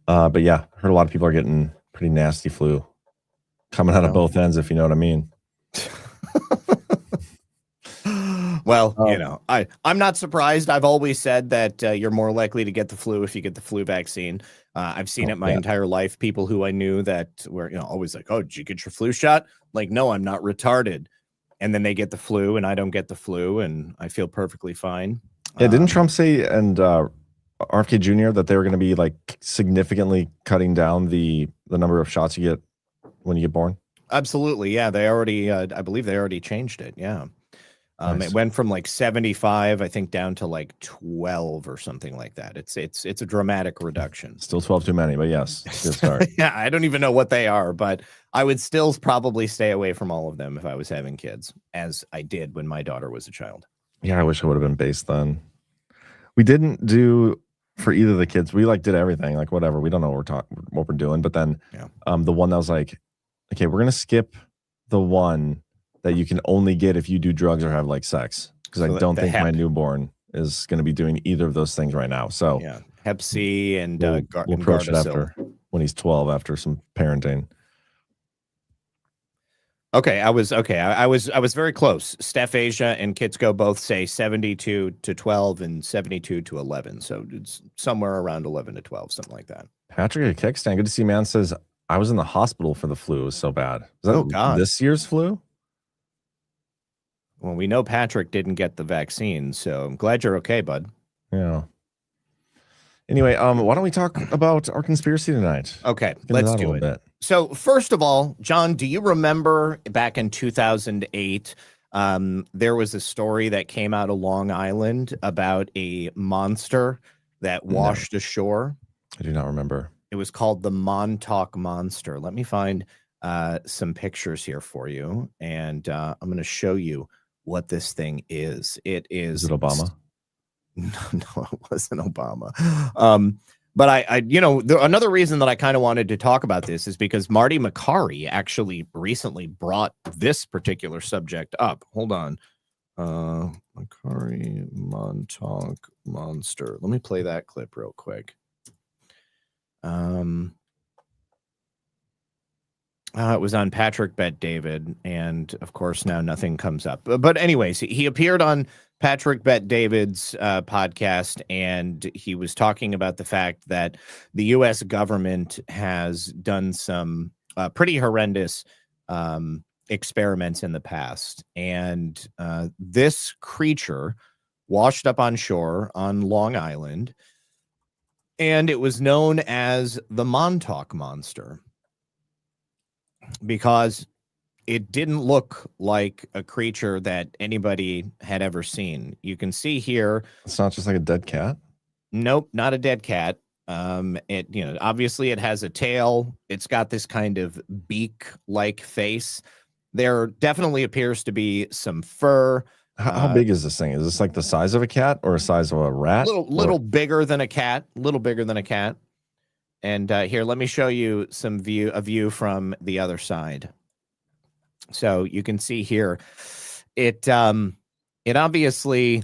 yeah, heard a lot of people are getting pretty nasty flu coming out of both ends, if you know what I mean. Well, I'm not surprised. I've always said that you're more likely to get the flu if you get the flu vaccine. I've seen it my entire life. People who I knew that were, always like, oh, did you get your flu shot? Like, no, I'm not retarded. And then they get the flu and I don't get the flu and I feel perfectly fine. Yeah. Didn't Trump say, and RFK Jr., that they were going to be like significantly cutting down the number of shots you get when you get born? Absolutely. Yeah. They already, I believe they already changed it. Yeah. Nice. It went from like 75, I think, down to like 12 or something like that. It's a dramatic reduction. Still 12 too many, but yes, it's a good start. Yeah. I don't even know what they are, but I would still probably stay away from all of them if I was having kids, as I did when my daughter was a child. Yeah, I wish I would have been based then. We didn't do for either of the kids. We like did everything, like whatever. We don't know what we're doing. But then the one that was like, okay, we're gonna skip the one that you can only get if you do drugs or have like sex, because I don't think my newborn is going to be doing either of those things right now. So yeah, Hep C and we'll approach it after when he's 12 after some parenting. Okay, I was very close. Steph Asia and Kitsko both say 72 to 12 and 72 to 11. So it's somewhere around 11 to 12, something like that. Patrick at Kickstand, good to see, man. Says I was in the hospital for the flu. It was so bad. Is that this year's flu? Well, we know Patrick didn't get the vaccine, so I'm glad you're okay, bud. Yeah. Anyway, why don't we talk about our conspiracy tonight? Okay, let's do it. So first of all, John, do you remember back in 2008, there was a story that came out of Long Island about a monster that washed ashore? I do not remember. It was called the Montauk Monster. Let me find some pictures here for you, and I'm going to show you what this thing is. Is it Obama? No, it wasn't Obama. But I another reason that I kind of wanted to talk about this is because Marty McCary actually recently brought this particular subject up. Hold on. McCary Montauk Monster. Let me play that clip real quick. It was on Patrick Bet David, and of course now nothing comes up. But anyways, he appeared on Patrick Bet David's podcast, and he was talking about the fact that the U.S. government has done some pretty horrendous experiments in the past, and this creature washed up on shore on Long Island, and it was known as the Montauk Monster, because it didn't look like a creature that anybody had ever seen. You can see here. It's not just like a dead cat? Nope, not a dead cat. Obviously it has a tail. It's got this kind of beak-like face. There definitely appears to be some fur. How big is this thing? Is this like the size of a cat or a size of a rat? Little bigger than a cat. Little bigger than a cat. And here, let me show you a view from the other side. So you can see here, it obviously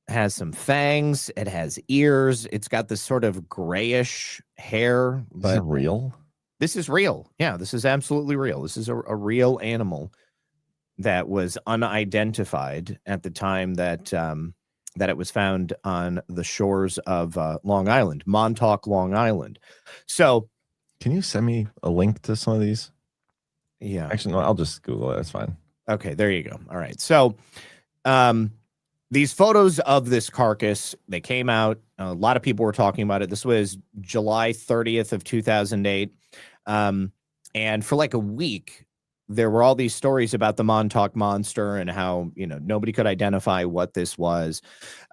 has some fangs. It has ears. It's got this sort of grayish hair. Is it real? This is real. Yeah, this is absolutely real. This is a real animal that was unidentified at the time that it was found on the shores of Long Island, Montauk, Long Island. So, can you send me a link to some of these? Yeah. Actually, no, I'll just Google it. It's fine. Okay, there you go. All right. So, these photos of this carcass, they came out. A lot of people were talking about it. This was July 30th of 2008. And for like a week, there were all these stories about the Montauk Monster and how, nobody could identify what this was.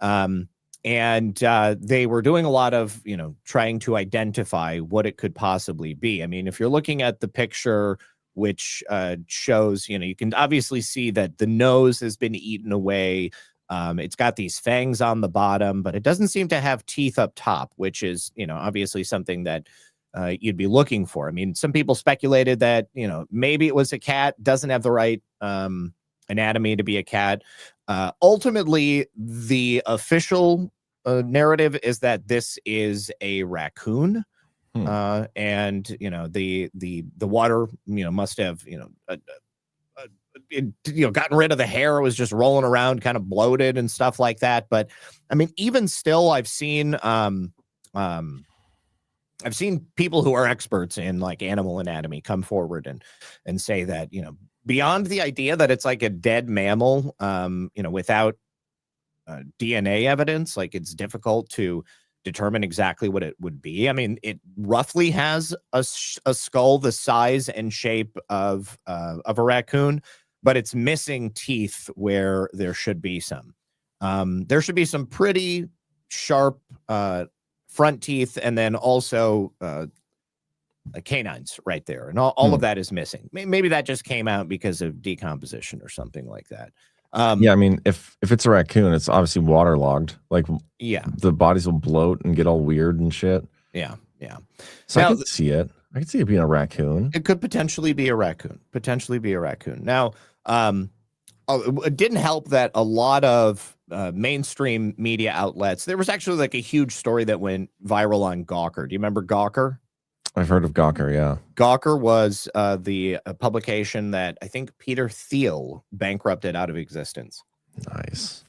And they were doing a lot of, trying to identify what it could possibly be. I mean, if you're looking at the picture, which shows, you can obviously see that the nose has been eaten away. It's got these fangs on the bottom, but it doesn't seem to have teeth up top, which is, obviously something that you'd be looking for. I mean, some people speculated that, maybe it was a cat, doesn't have the right anatomy to be a cat. Ultimately, the official narrative is that this is a raccoon. And, the water, must have, gotten rid of the hair. It was just rolling around, kind of bloated and stuff like that. But I mean, even still, I've seen people who are experts in like animal anatomy come forward and say that, beyond the idea that it's like a dead mammal, without DNA evidence, like it's difficult to determine exactly what it would be. I mean, it roughly has a skull the size and shape of a raccoon, but it's missing teeth where there should be some. There should be some pretty sharp front teeth, and then also canines right there, and all of that is missing. Maybe that just came out because of decomposition or something like that. Yeah, I mean, if it's a raccoon, it's obviously waterlogged. Like, yeah, the bodies will bloat and get all weird and shit. Yeah. So now, I can see it. I can see it being a raccoon. It could potentially be a raccoon. Now, it didn't help that a lot of mainstream media outlets, there was actually like a huge story that went viral on Gawker. Do you remember Gawker? I've heard of Gawker, yeah. Gawker was the publication that I think Peter Thiel bankrupted out of existence. Nice.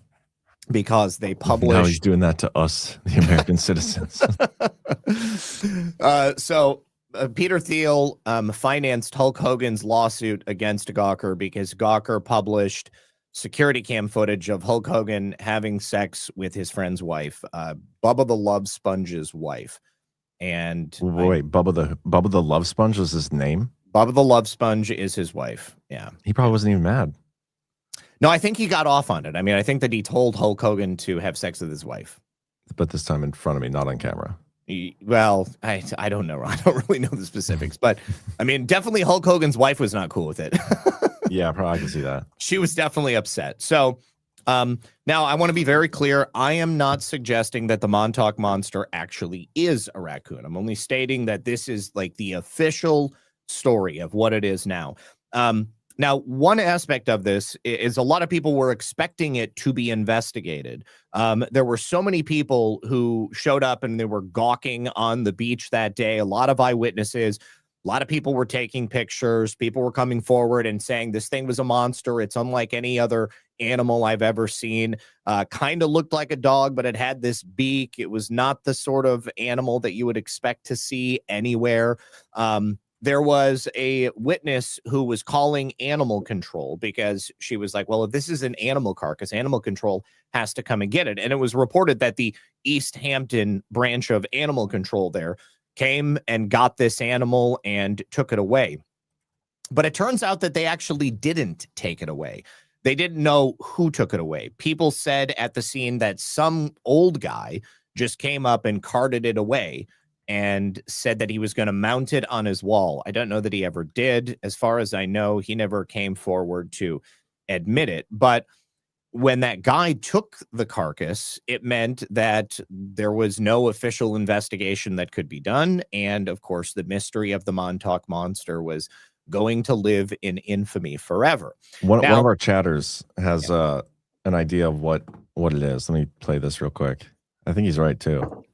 Because they published... Now he's doing that to us, the American citizens. So Peter Thiel financed Hulk Hogan's lawsuit against Gawker because Gawker published security cam footage of Hulk Hogan having sex with his friend's wife, Bubba the Love Sponge's wife. And wait, Bubba the Love Sponge was his name? Bubba the Love Sponge is his wife. Yeah. He probably wasn't even mad. No, I think he got off on it. I mean, I think that he told Hulk Hogan to have sex with his wife. But this time in front of me, not on camera. Well, I don't know. I don't really know the specifics. But, I mean, definitely Hulk Hogan's wife was not cool with it. Yeah, probably I can see that. She was definitely upset. So, now I want to be very clear. I am not suggesting that the Montauk Monster actually is a raccoon. I'm only stating that this is like the official story of what it is now. Now, one aspect of this is a lot of people were expecting it to be investigated. There were so many people who showed up and they were gawking on the beach that day. A lot of eyewitnesses. A lot of people were taking pictures. People were coming forward and saying this thing was a monster. It's unlike any other animal I've ever seen. Kind of looked like a dog, but it had this beak. It was not the sort of animal that you would expect to see anywhere. There was a witness who was calling animal control because she was like, well, if this is an animal carcass, animal control has to come and get it. And it was reported that the East Hampton branch of animal control there came and got this animal and took it away. But it turns out that they actually didn't take it away. They didn't know who took it away. People said at the scene that some old guy just came up and carted it away and said that he was going to mount it on his wall. I don't know that he ever did. As far as I know, he never came forward to admit it. But when that guy took the carcass, it meant that there was no official investigation that could be done. And of course, the mystery of the Montauk Monster was going to live in infamy forever. One of our chatters has an idea of what it is. Let me play this real quick. I think he's right too.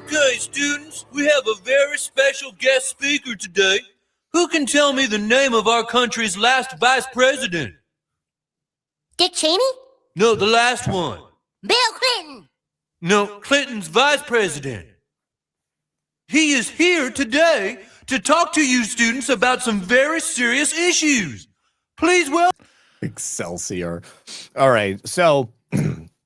Okay, students, we have a very special guest speaker today. Who can tell me the name of our country's last vice president? Dick Cheney? No, the last one. Bill Clinton. No, Clinton's vice president. He is here today to talk to you students about some very serious issues. Please welcome. Excelsior. All right, so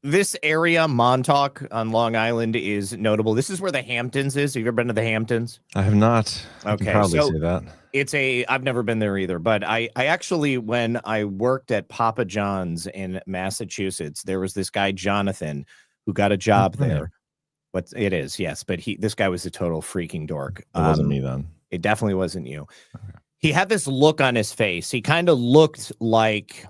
this area, Montauk on Long Island, is notable. This is where the Hamptons is. Have you ever been to the Hamptons? I have not. Okay, I can probably so say that. I've never been there either, but I actually, when I worked at Papa John's in Massachusetts, there was this guy, Jonathan, who got a job there. But it is, yes, but this guy was a total freaking dork. It wasn't me then. It definitely wasn't you. Okay. He had this look on his face. He kind of looked like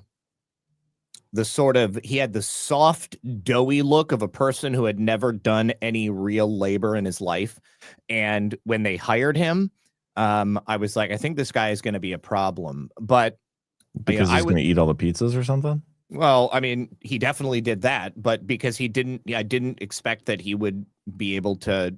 he had the soft, doughy look of a person who had never done any real labor in his life. And when they hired him, I was like, I think this guy is going to be a problem. But because he's going to eat all the pizzas or something? Well, I mean, he definitely did that, but because I didn't expect that he would be able to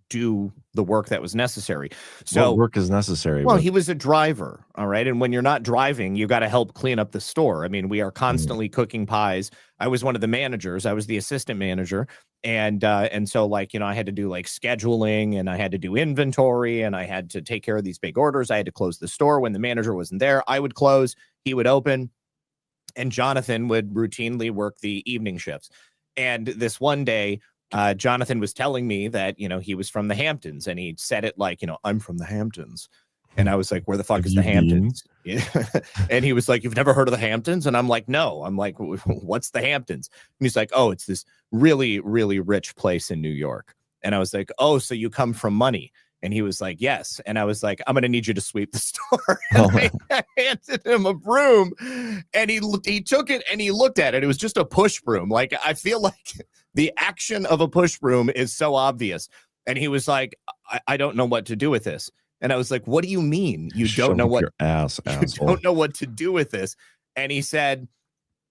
do the work that was necessary. So what work is necessary? Well, he was a driver. All right. And when you're not driving, you got to help clean up the store. I mean, we are constantly cooking pies. I was one of the managers. I was the assistant manager. And so like, I had to do like scheduling, and I had to do inventory, and I had to take care of these big orders. I had to close the store when the manager wasn't there. I would close, he would open, and Jonathan would routinely work the evening shifts. And this one day, Jonathan was telling me that, you know, he was from the Hamptons, and he said it like, you know, I'm from the Hamptons. And I was like, where the fuck is the Hamptons? Yeah. And he was like, you've never heard of the Hamptons? And I'm like, no. I'm like, what's the Hamptons? And he's like, oh, it's this really, really rich place in New York. And I was like, oh, so you come from money? And he was like, yes. And I was like, I'm going to need you to sweep the store. And I handed him a broom, and he took it and he looked at it. It was just a push broom. Like, I feel like the action of a push broom is so obvious. And he was like, I don't know what to do with this. And I was like, what do you mean? You don't know what your ass, you don't know what to do with this? And he said,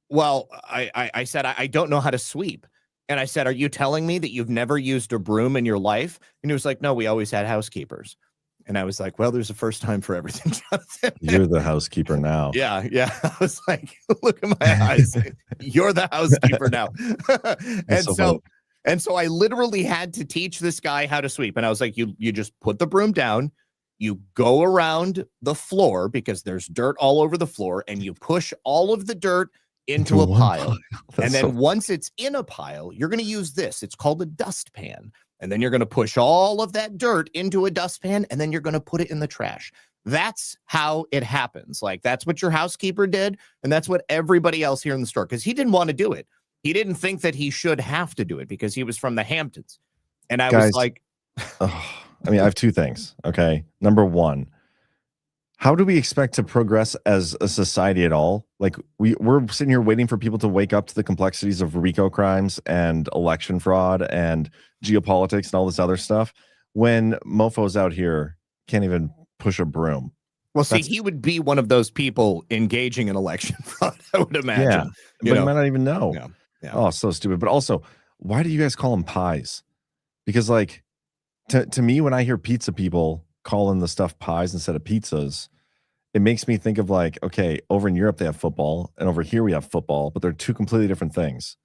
well, I said, I don't know how to sweep. And I said, are you telling me that you've never used a broom in your life? And he was like, no, we always had housekeepers. And I was like, well, there's a first time for everything, Jonathan. You're the housekeeper now. Yeah. I was like, look at my eyes. You're the housekeeper now. And so I literally had to teach this guy how to sweep. And I was like, you just put the broom down, you go around the floor because there's dirt all over the floor, and you push all of the dirt into a pile. And then once it's in a pile, you're going to use this. It's called a dustpan. And then you're going to push all of that dirt into a dustpan, and then you're going to put it in the trash. That's how it happens. Like, that's what your housekeeper did. And that's what everybody else here in the store, because he didn't want to do it. He didn't think that he should have to do it because he was from the Hamptons. And I was like, I mean, I have two things. Okay. Number one, how do we expect to progress as a society at all? Like, we're sitting here waiting for people to wake up to the complexities of RICO crimes and election fraud and geopolitics and all this other stuff, when mofos out here can't even push a broom. Well, see, he would be one of those people engaging in election fraud, I would imagine. Yeah, but he might not even know. Yeah. Oh, so stupid. But also, why do you guys call them pies? Because, like, to me, when I hear pizza people calling the stuff pies instead of pizzas, it makes me think of, like, okay, over in Europe they have football, and over here we have football, but they're two completely different things.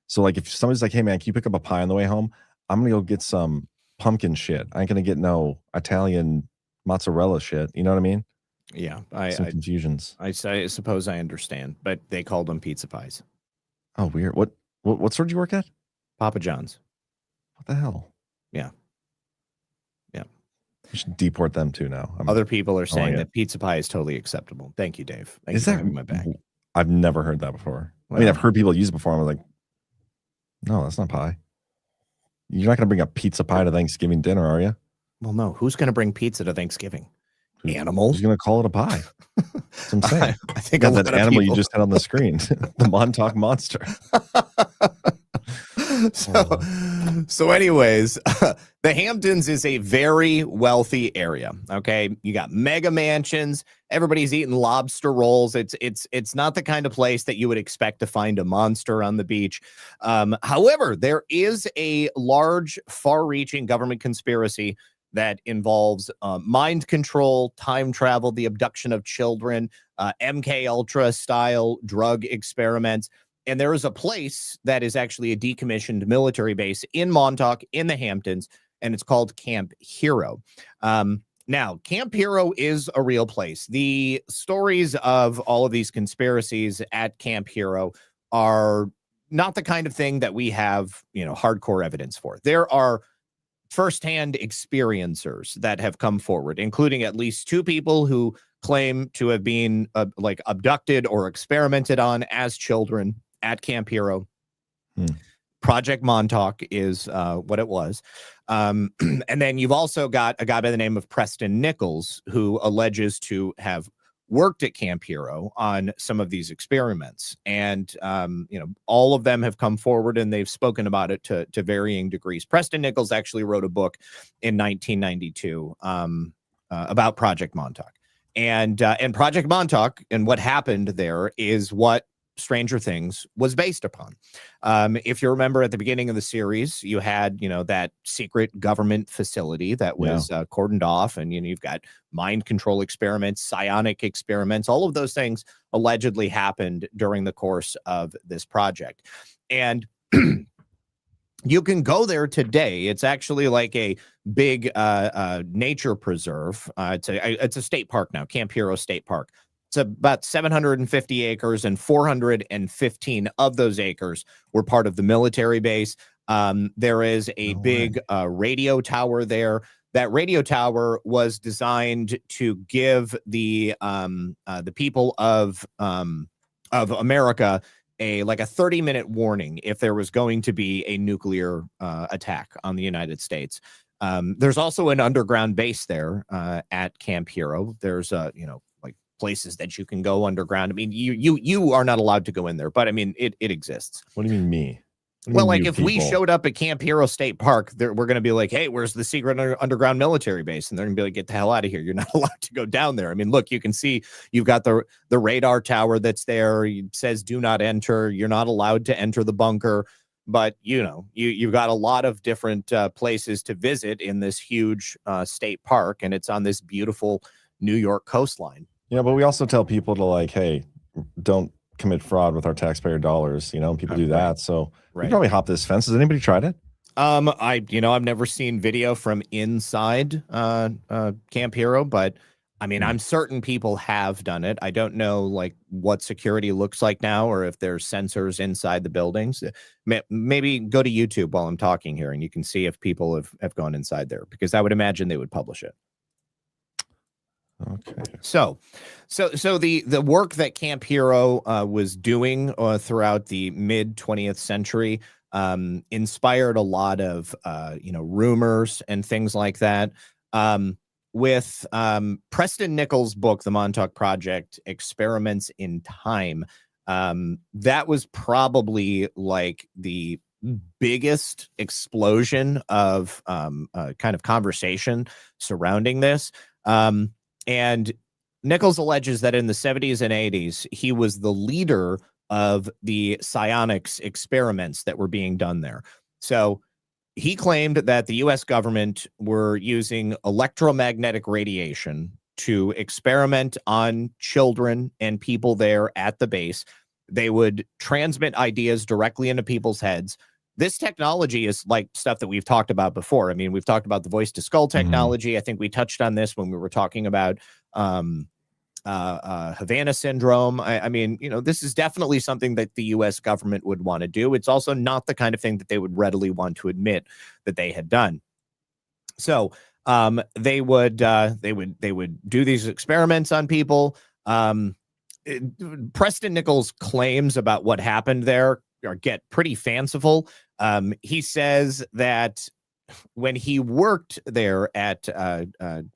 So, like, if somebody's like, hey man, can you pick up a pie on the way home? I'm gonna go get some pumpkin shit. I ain't gonna get no Italian mozzarella shit. You know what I mean? Yeah. Some confusions. I suppose I understand, but they called them pizza pies. Oh, weird. What store did you work at? Papa John's. What the hell? Yeah. We should deport them too now. Other people are saying that pizza pie is totally acceptable. Thank you, Dave. Thanks Is for that having my back. I've never heard that before. I mean, I've heard people use it before. I'm like, no, that's not pie. You're not going to bring a pizza pie to Thanksgiving dinner, are you? Well, no. Who's going to bring pizza to Thanksgiving? Animals? Who's going to call it a pie? That's what I'm saying. I think that animal you just had on the screen, the Montauk Monster. So anyways, the Hamptons is a very wealthy area. Okay, you got mega mansions. Everybody's eating lobster rolls. It's not the kind of place that you would expect to find a monster on the beach. However, there is a large, far-reaching government conspiracy that involves mind control, time travel, the abduction of children, MKUltra-style drug experiments. And there is a place that is actually a decommissioned military base in Montauk, in the Hamptons, and it's called Camp Hero. Now, Camp Hero is a real place. The stories of all of these conspiracies at Camp Hero are not the kind of thing that we have, hardcore evidence for. There are firsthand experiencers that have come forward, including at least two people who claim to have been abducted or experimented on as children at Camp Hero. Project Montauk is what it was. And then you've also got a guy by the name of Preston Nichols, who alleges to have worked at Camp Hero on some of these experiments. And, all of them have come forward and they've spoken about it to varying degrees. Preston Nichols actually wrote a book in 1992 about Project Montauk. And Project Montauk and what happened there is what Stranger Things was based upon. If you remember at the beginning of the series, you had, that secret government facility that was cordoned off, and, you've got mind control experiments, psionic experiments, all of those things allegedly happened during the course of this project. And you can go there today. It's actually like a big nature preserve. It's a state park now, Camp Hero State Park. It's about 750 acres, and 415 of those acres were part of the military base. There is a big radio tower there. That radio tower was designed to give the people of America a 30-minute warning if there was going to be a nuclear attack on the United States. There's also an underground base there at Camp Hero. There's places that you can go underground. I mean, you are not allowed to go in there, but I mean, it exists. What do you mean me? Well, like if we showed up at Camp Hero State Park, we're going to be like, hey, where's the secret underground military base? And they're going to be like, get the hell out of here. You're not allowed to go down there. I mean, look, you can see you've got the radar tower that's there. It says do not enter. You're not allowed to enter the bunker. But, you've got a lot of different places to visit in this huge state park. And it's on this beautiful New York coastline. Yeah, but we also tell people to hey, don't commit fraud with our taxpayer dollars. People do that. So we probably hop this fence. Has anybody tried it? I've never seen video from inside Camp Hero, but I mean, I'm certain people have done it. I don't know what security looks like now, or if there's sensors inside the buildings. Maybe go to YouTube while I'm talking here, and you can see if people have gone inside there, because I would imagine they would publish it. Okay. So the work that Camp Hero was doing throughout the mid 20th century inspired a lot of rumors and things like that. With Preston Nichols' book, The Montauk Project: Experiments in Time, that was probably the biggest explosion of kind of conversation surrounding this. And Nichols alleges that in the 70s and 80s, he was the leader of the psionics experiments that were being done there. So he claimed that the U.S. government were using electromagnetic radiation to experiment on children and people there at the base. They would transmit ideas directly into people's heads. This technology is like stuff that we've talked about before. I mean, we've talked about the voice to skull technology. I think we touched on this when we were talking about Havana syndrome. I mean, this is definitely something that the U.S. government would want to do. It's also not the kind of thing that they would readily want to admit that they had done. So they would do these experiments on people. Preston Nichols' claims about what happened there get pretty fanciful. He says that when he worked there at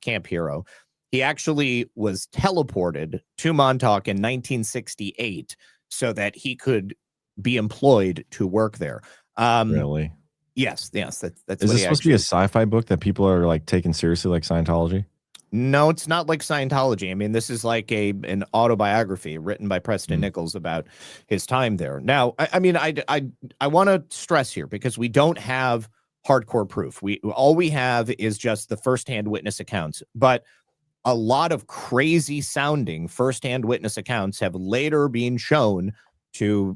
Camp Hero, he actually was teleported to Montauk in 1968 so that he could be employed to work there. Really? Yes. That's Is this supposed to be a sci-fi book that people are taking seriously, like Scientology? No, it's not like Scientology. I mean, this is like an autobiography written by Preston Nichols about his time there. Now, I want to stress here, because we don't have hardcore proof. All we have is just the firsthand witness accounts. But a lot of crazy sounding firsthand witness accounts have later been shown to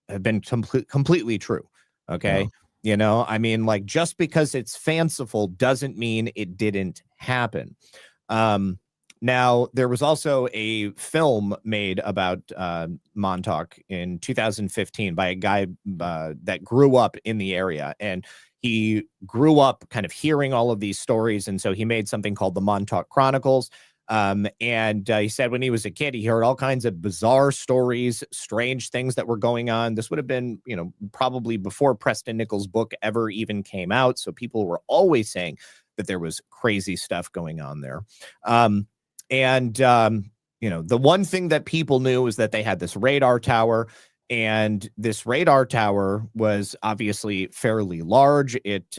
have been completely true. Okay. Yeah. I mean, just because it's fanciful doesn't mean it didn't happen. Now, there was also a film made about Montauk in 2015 by a guy that grew up in the area, and he grew up kind of hearing all of these stories. And so he made something called the Montauk Chronicles. And he said when he was a kid, he heard all kinds of bizarre stories, strange things that were going on. This would have been, probably before Preston Nichols' book ever even came out. So people were always saying that there was crazy stuff going on there. The one thing that people knew is that they had this radar tower, and this radar tower was obviously fairly large. It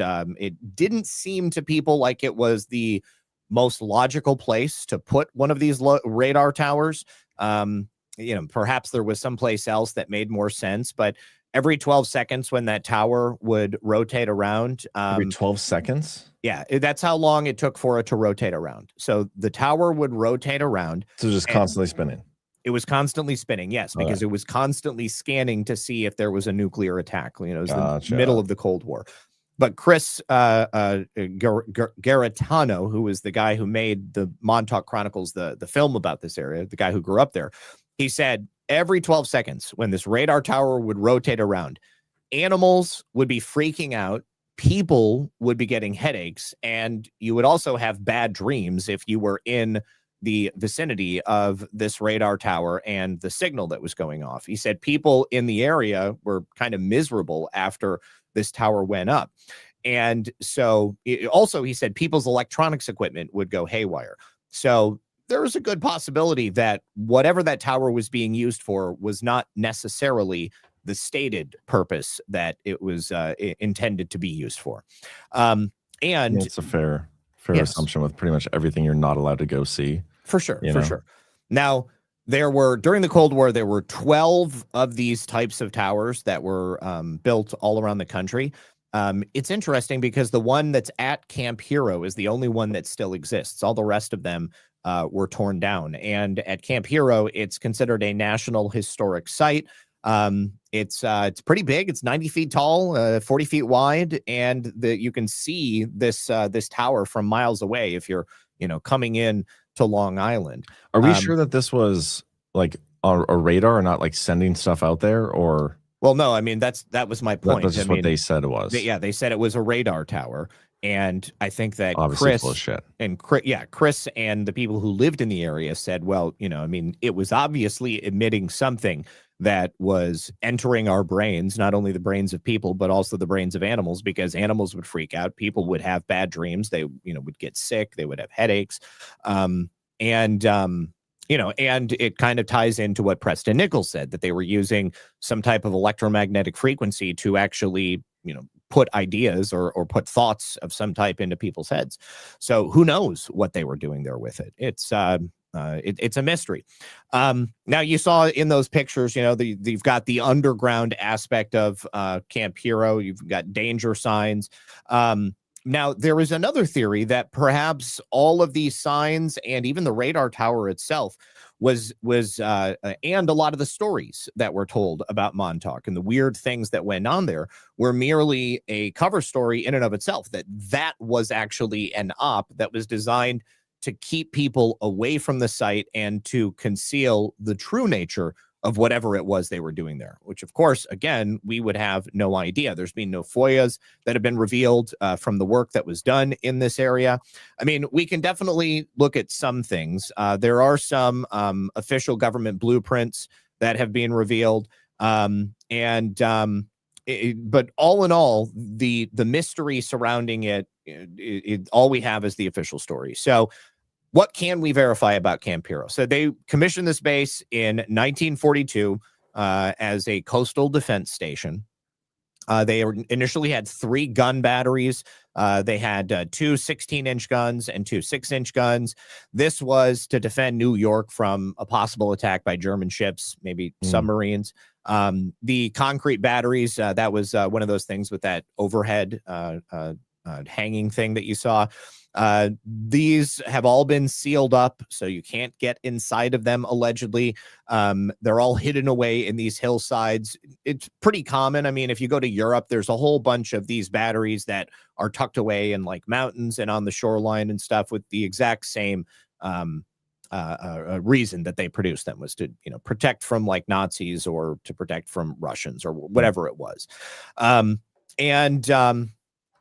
didn't seem to people like it was the most logical place to put one of these radar towers. Perhaps there was someplace else that made more sense, but every 12 seconds when that tower would rotate around. Every 12 seconds? Yeah, that's how long it took for it to rotate around. So the tower would rotate around. So just constantly spinning. It was constantly spinning, yes, because it was constantly scanning to see if there was a nuclear attack. It was the middle of the Cold War. But Chris Garetano, who was the guy who made the Montauk Chronicles, the film about this area, the guy who grew up there, he said every 12 seconds when this radar tower would rotate around, animals would be freaking out, people would be getting headaches, and you would also have bad dreams if you were in the vicinity of this radar tower and the signal that was going off. He said people in the area were kind of miserable after this tower went up. And so also he said people's electronics equipment would go haywire. So there was a good possibility that whatever that tower was being used for was not necessarily the stated purpose that it was intended to be used for. And it's a fair assumption with pretty much everything you're not allowed to go see. For sure, sure. Now, during the Cold War, there were 12 of these types of towers that were built all around the country. It's interesting because the one that's at Camp Hero is the only one that still exists. All the rest of them were torn down. And at Camp Hero, it's considered a National Historic Site. It's pretty big. It's 90 feet tall, 40 feet wide, and you can see this tower from miles away if you're coming in to Long Island. Are we sure that this was like a radar and not like sending stuff out there? Or well, no, I mean that was my point. That's just what they said it was. They said it was a radar tower, and I think that obviously Chris and the people who lived in the area said, well, I mean, it was obviously emitting something that was entering our brains, not only the brains of people, but also the brains of animals, because animals would freak out. People would have bad dreams. They, would get sick. They would have headaches. And it kind of ties into what Preston Nichols said, that they were using some type of electromagnetic frequency to actually, put ideas or put thoughts of some type into people's heads. So who knows what they were doing there with it? It's a mystery. Now you saw in those pictures, you've got the underground aspect of Camp Hero. You've got danger signs. Now there is another theory that perhaps all of these signs and even the radar tower itself was and a lot of the stories that were told about Montauk and the weird things that went on there were merely a cover story in and of itself, that was actually an op that was designed to keep people away from the site and to conceal the true nature of whatever it was they were doing there, which, of course, again, we would have no idea. There's been no FOIAs that have been revealed from the work that was done in this area. I mean, we can definitely look at some things. There are some official government blueprints that have been revealed. But all in all, the mystery surrounding it, all we have is the official story. So what can we verify about Camp Hero? So they commissioned this base in 1942 as a coastal defense station. They initially had 3 gun batteries. They had 2 16-inch guns and 2 6-inch guns. This was to defend New York from a possible attack by German ships, maybe submarines. The concrete batteries, that was one of those things with that overhead hanging thing that you saw. These have all been sealed up, so you can't get inside of them, allegedly. They're all hidden away in these hillsides. It's pretty common. I mean, if you go to Europe, there's a whole bunch of these batteries that are tucked away in like mountains and on the shoreline and stuff with the exact same reason that they produced them, was to protect from like Nazis or to protect from Russians or whatever it was.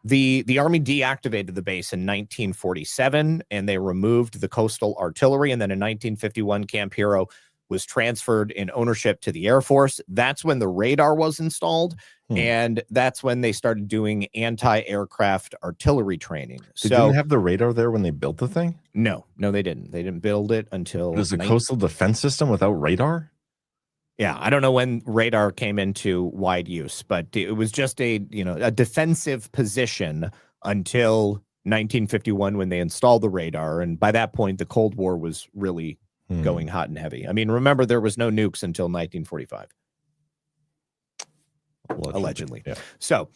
The Army deactivated the base in 1947, and they removed the coastal artillery. And then in 1951, Camp Hero was transferred in ownership to the Air Force. That's when the radar was installed, and that's when they started doing anti-aircraft artillery training. They didn't have the radar there when they built the thing? No, they didn't. They didn't build it until... It was a coastal defense system without radar? Yeah, I don't know when radar came into wide use, but it was just a defensive position until 1951 when they installed the radar. And by that point, the Cold War was really going hot and heavy. I mean, remember, there was no nukes until 1945. Allegedly. Yeah. So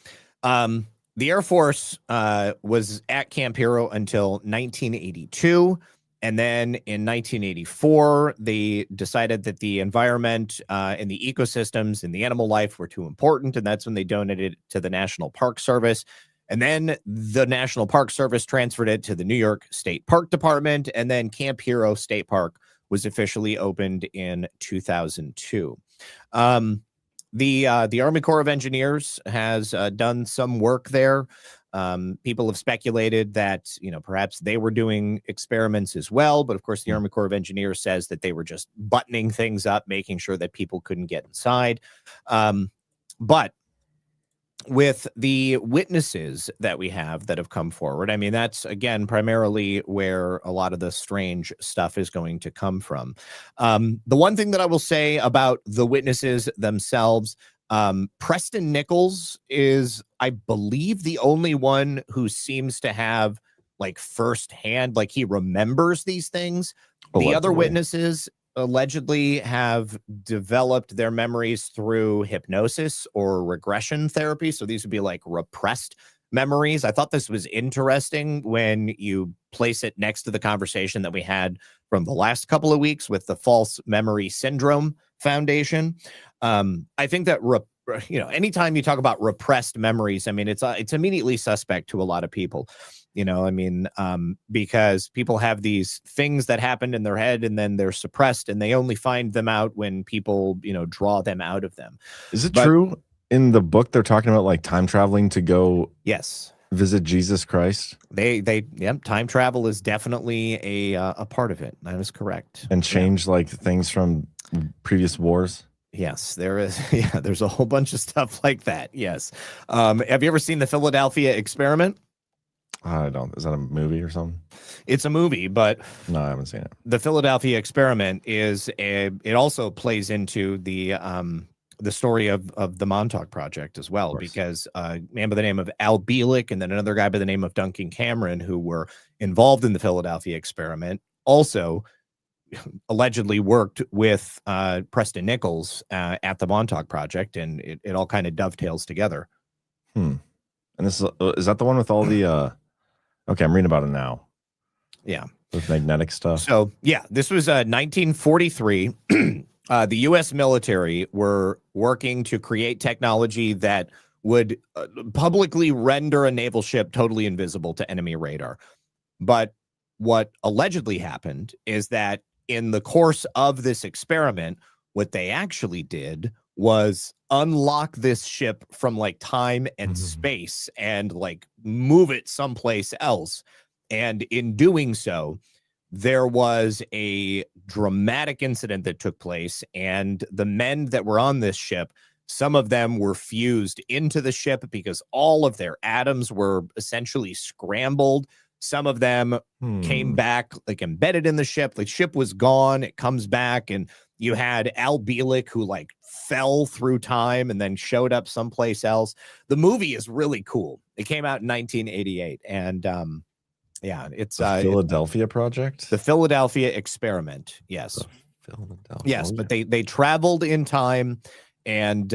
the Air Force was at Camp Hero until 1982. And then in 1984, they decided that the environment and the ecosystems and the animal life were too important. And that's when they donated it to the National Park Service. And then the National Park Service transferred it to the New York State Park Department, and then Camp Hero State Park was officially opened in 2002. The Army Corps of Engineers has done some work there. People have speculated that, perhaps they were doing experiments as well. But of course, the Army Corps of Engineers says that they were just buttoning things up, making sure that people couldn't get inside. But with the witnesses that we have that have come forward, I mean, that's, again, primarily where a lot of the strange stuff is going to come from. The one thing that I will say about the witnesses themselves, Preston Nichols is, I believe, the only one who seems to have like firsthand, like he remembers these things. Allegedly. The other witnesses allegedly have developed their memories through hypnosis or regression therapy. So these would be like repressed memories. I thought this was interesting when you place it next to the conversation that we had from the last couple of weeks with the False Memory Syndrome Foundation. I think that, anytime you talk about repressed memories, I mean, it's immediately suspect to a lot of people. Because people have these things that happened in their head and then they're suppressed and they only find them out when people, draw them out of them. Is it true in the book they're talking about like time traveling to go visit Jesus Christ? Time travel is definitely a part of it. That is correct. And change like things from previous wars? Yes, there is. Yeah, there's a whole bunch of stuff like that. Yes. Have you ever seen the Philadelphia Experiment? I don't. Is that a movie or something? It's a movie, but no, I haven't seen it. The Philadelphia Experiment it also plays into the story of the Montauk Project as well, because a man by the name of Al Bielek and then another guy by the name of Duncan Cameron, who were involved in the Philadelphia Experiment, also allegedly worked with Preston Nichols at the Montauk Project, and it all kind of dovetails together. And this is that the one with all the okay, I'm reading about it now. Yeah. With magnetic stuff. So, yeah, this was 1943. The U.S. military were working to create technology that would publicly render a naval ship totally invisible to enemy radar. But what allegedly happened is that in the course of this experiment, what they actually did was unlock this ship from like time and space and like move it someplace else. And in doing so, there was a dramatic incident that took place, and the men that were on this ship, some of them were fused into the ship because all of their atoms were essentially scrambled. Some of them came back like embedded in the ship. The ship was gone. It comes back, and you had Al Bielek, who like fell through time and then showed up someplace else. The movie is really cool. It came out in 1988, and it's the Philadelphia Project, the Philadelphia Experiment. Yes, yes, but they traveled in time and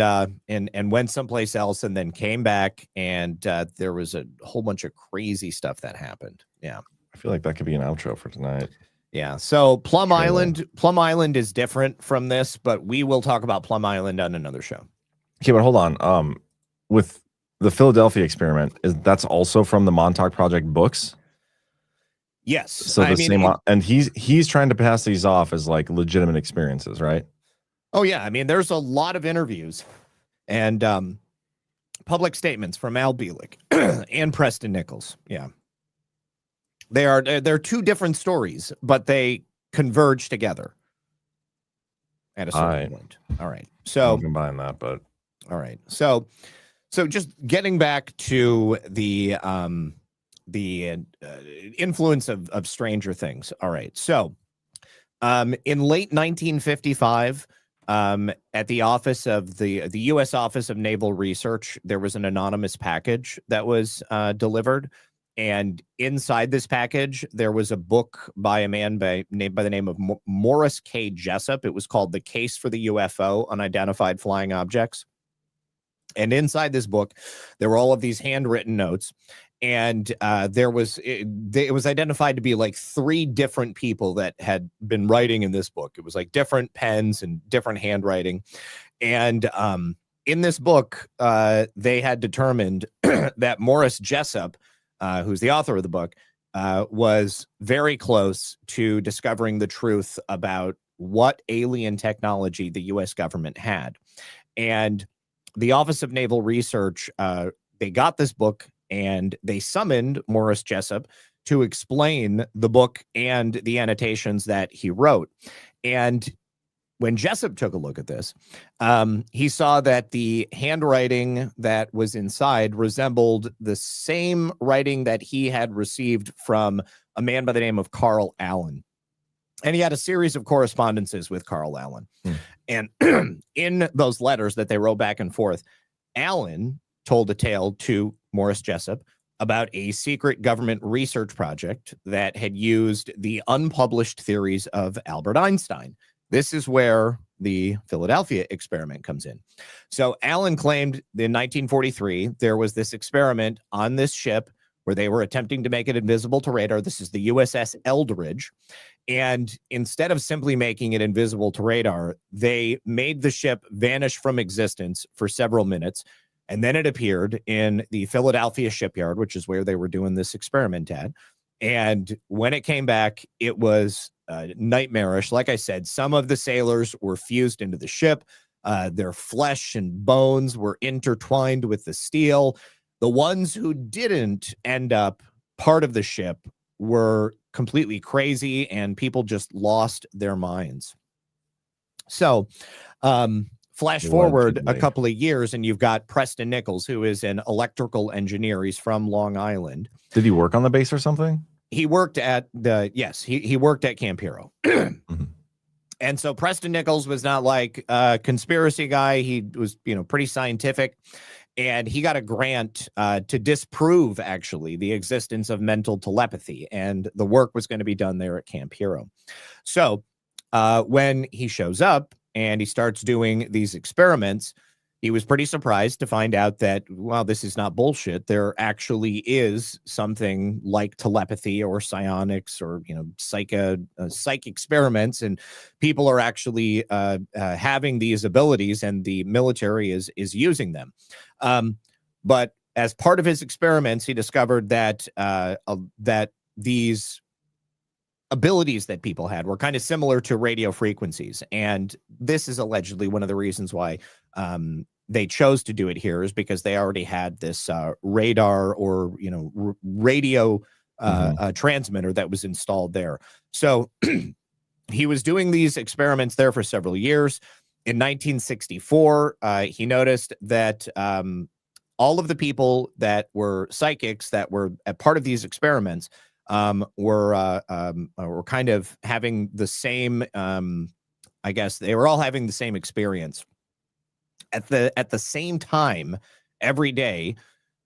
went someplace else and then came back, and there was a whole bunch of crazy stuff that happened. Yeah, I feel like that could be an outro for tonight. Yeah. So Plum Island is different from this, but we will talk about Plum Island on another show. Okay, but hold on. With the Philadelphia Experiment, that's also from the Montauk Project books? Yes. So and he's trying to pass these off as like legitimate experiences, right? Oh yeah. I mean, there's a lot of interviews and public statements from Al Bielek and Preston Nichols. Yeah. They're two different stories, but they converge together at a certain point. All right. So I'll combine that, but all right. So just getting back to the influence of Stranger Things. All right. So in late 1955, at the office of the U.S. Office of Naval Research, there was an anonymous package that was delivered. And inside this package, there was a book by a man by the name of Morris K. Jessup. It was called The Case for the UFO, Unidentified Flying Objects. And inside this book, there were all of these handwritten notes. And it was identified to be like 3 different people that had been writing in this book. It was like different pens and different handwriting. And in this book, they had determined that Morris Jessup, who's the author of the book, was very close to discovering the truth about what alien technology the U.S. government had. And the Office of Naval Research, they got this book and they summoned Morris Jessup to explain the book and the annotations that he wrote. And when Jessup took a look at this, he saw that the handwriting that was inside resembled the same writing that he had received from a man by the name of Carl Allen. And he had a series of correspondences with Carl Allen. And in those letters that they wrote back and forth, Allen told a tale to Morris Jessup about a secret government research project that had used the unpublished theories of Albert Einstein. This is where the Philadelphia experiment comes in. So Allen claimed in 1943, there was this experiment on this ship where they were attempting to make it invisible to radar. This is the USS Eldridge. And instead of simply making it invisible to radar, they made the ship vanish from existence for several minutes. And then it appeared in the Philadelphia shipyard, which is where they were doing this experiment at. And when it came back, it was nightmarish. Like I said, some of the sailors were fused into the ship. Their flesh and bones were intertwined with the steel. The ones who didn't end up part of the ship were completely crazy, and people just lost their minds. So, flash forward a couple of years, and you've got Preston Nichols, who is an electrical engineer. He's from Long Island. Did he work on the base or something? He worked at he worked at Camp Hero. And so Preston Nichols was not like a conspiracy guy. He was, pretty scientific. And he got a grant to disprove, actually, the existence of mental telepathy. And the work was going to be done there at Camp Hero. So when he shows up and he starts doing these experiments, he was pretty surprised to find out that, well, this is not bullshit. There actually is something like telepathy or psionics or, psych experiments, and people are actually having these abilities, and the military is using them. But as part of his experiments, he discovered that that these abilities that people had were kind of similar to radio frequencies. And this is allegedly one of the reasons why they chose to do it here, is because they already had this radar or, radio transmitter that was installed there. So he was doing these experiments there for several years. In 1964, he noticed that all of the people that were psychics that were a part of these experiments were kind of having the same, I guess they were all having the same experience. At the same time, every day,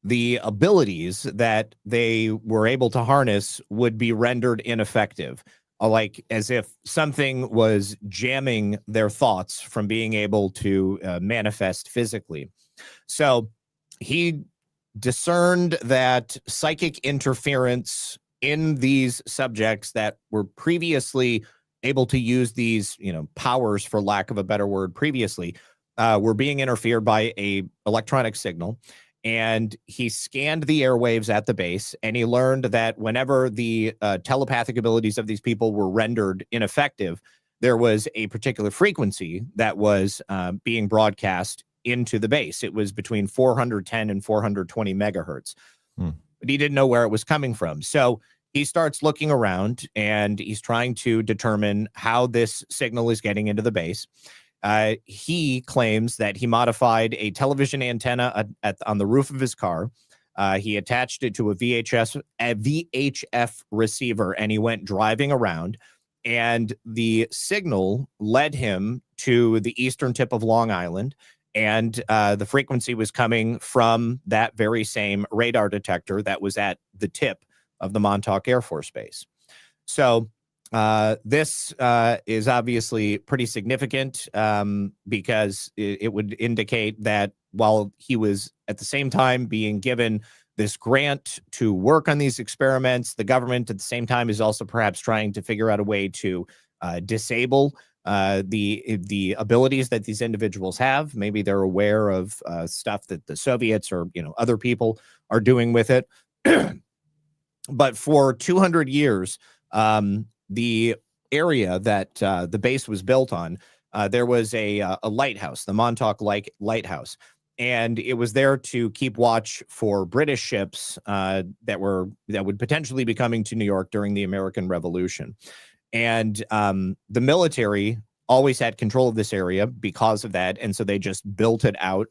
the abilities that they were able to harness would be rendered ineffective, like as if something was jamming their thoughts from being able to manifest physically. So he discerned that psychic interference in these subjects that were previously able to use these, powers, for lack of a better word, previously, were being interfered by a electronic signal. And he scanned the airwaves at the base, and he learned that whenever the telepathic abilities of these people were rendered ineffective, there was a particular frequency that was being broadcast into the base. It was between 410 and 420 megahertz. But he didn't know where it was coming from. So he starts looking around, and he's trying to determine how this signal is getting into the base. He claims that he modified a television antenna on the roof of his car. He attached it to a VHF receiver, and he went driving around, and the signal led him to the eastern tip of Long Island, and the frequency was coming from that very same radar detector that was at the tip of the Montauk Air Force Base. So this is obviously pretty significant because it would indicate that while he was at the same time being given this grant to work on these experiments, the government at the same time is also perhaps trying to figure out a way to disable the abilities that these individuals have. Maybe they're aware of stuff that the Soviets or other people are doing with it. But for 200 years, the area that the base was built on, there was a lighthouse, the Montauk Lighthouse, and it was there to keep watch for British ships that would potentially be coming to New York during the American Revolution. And the military always had control of this area because of that, and so they just built it out.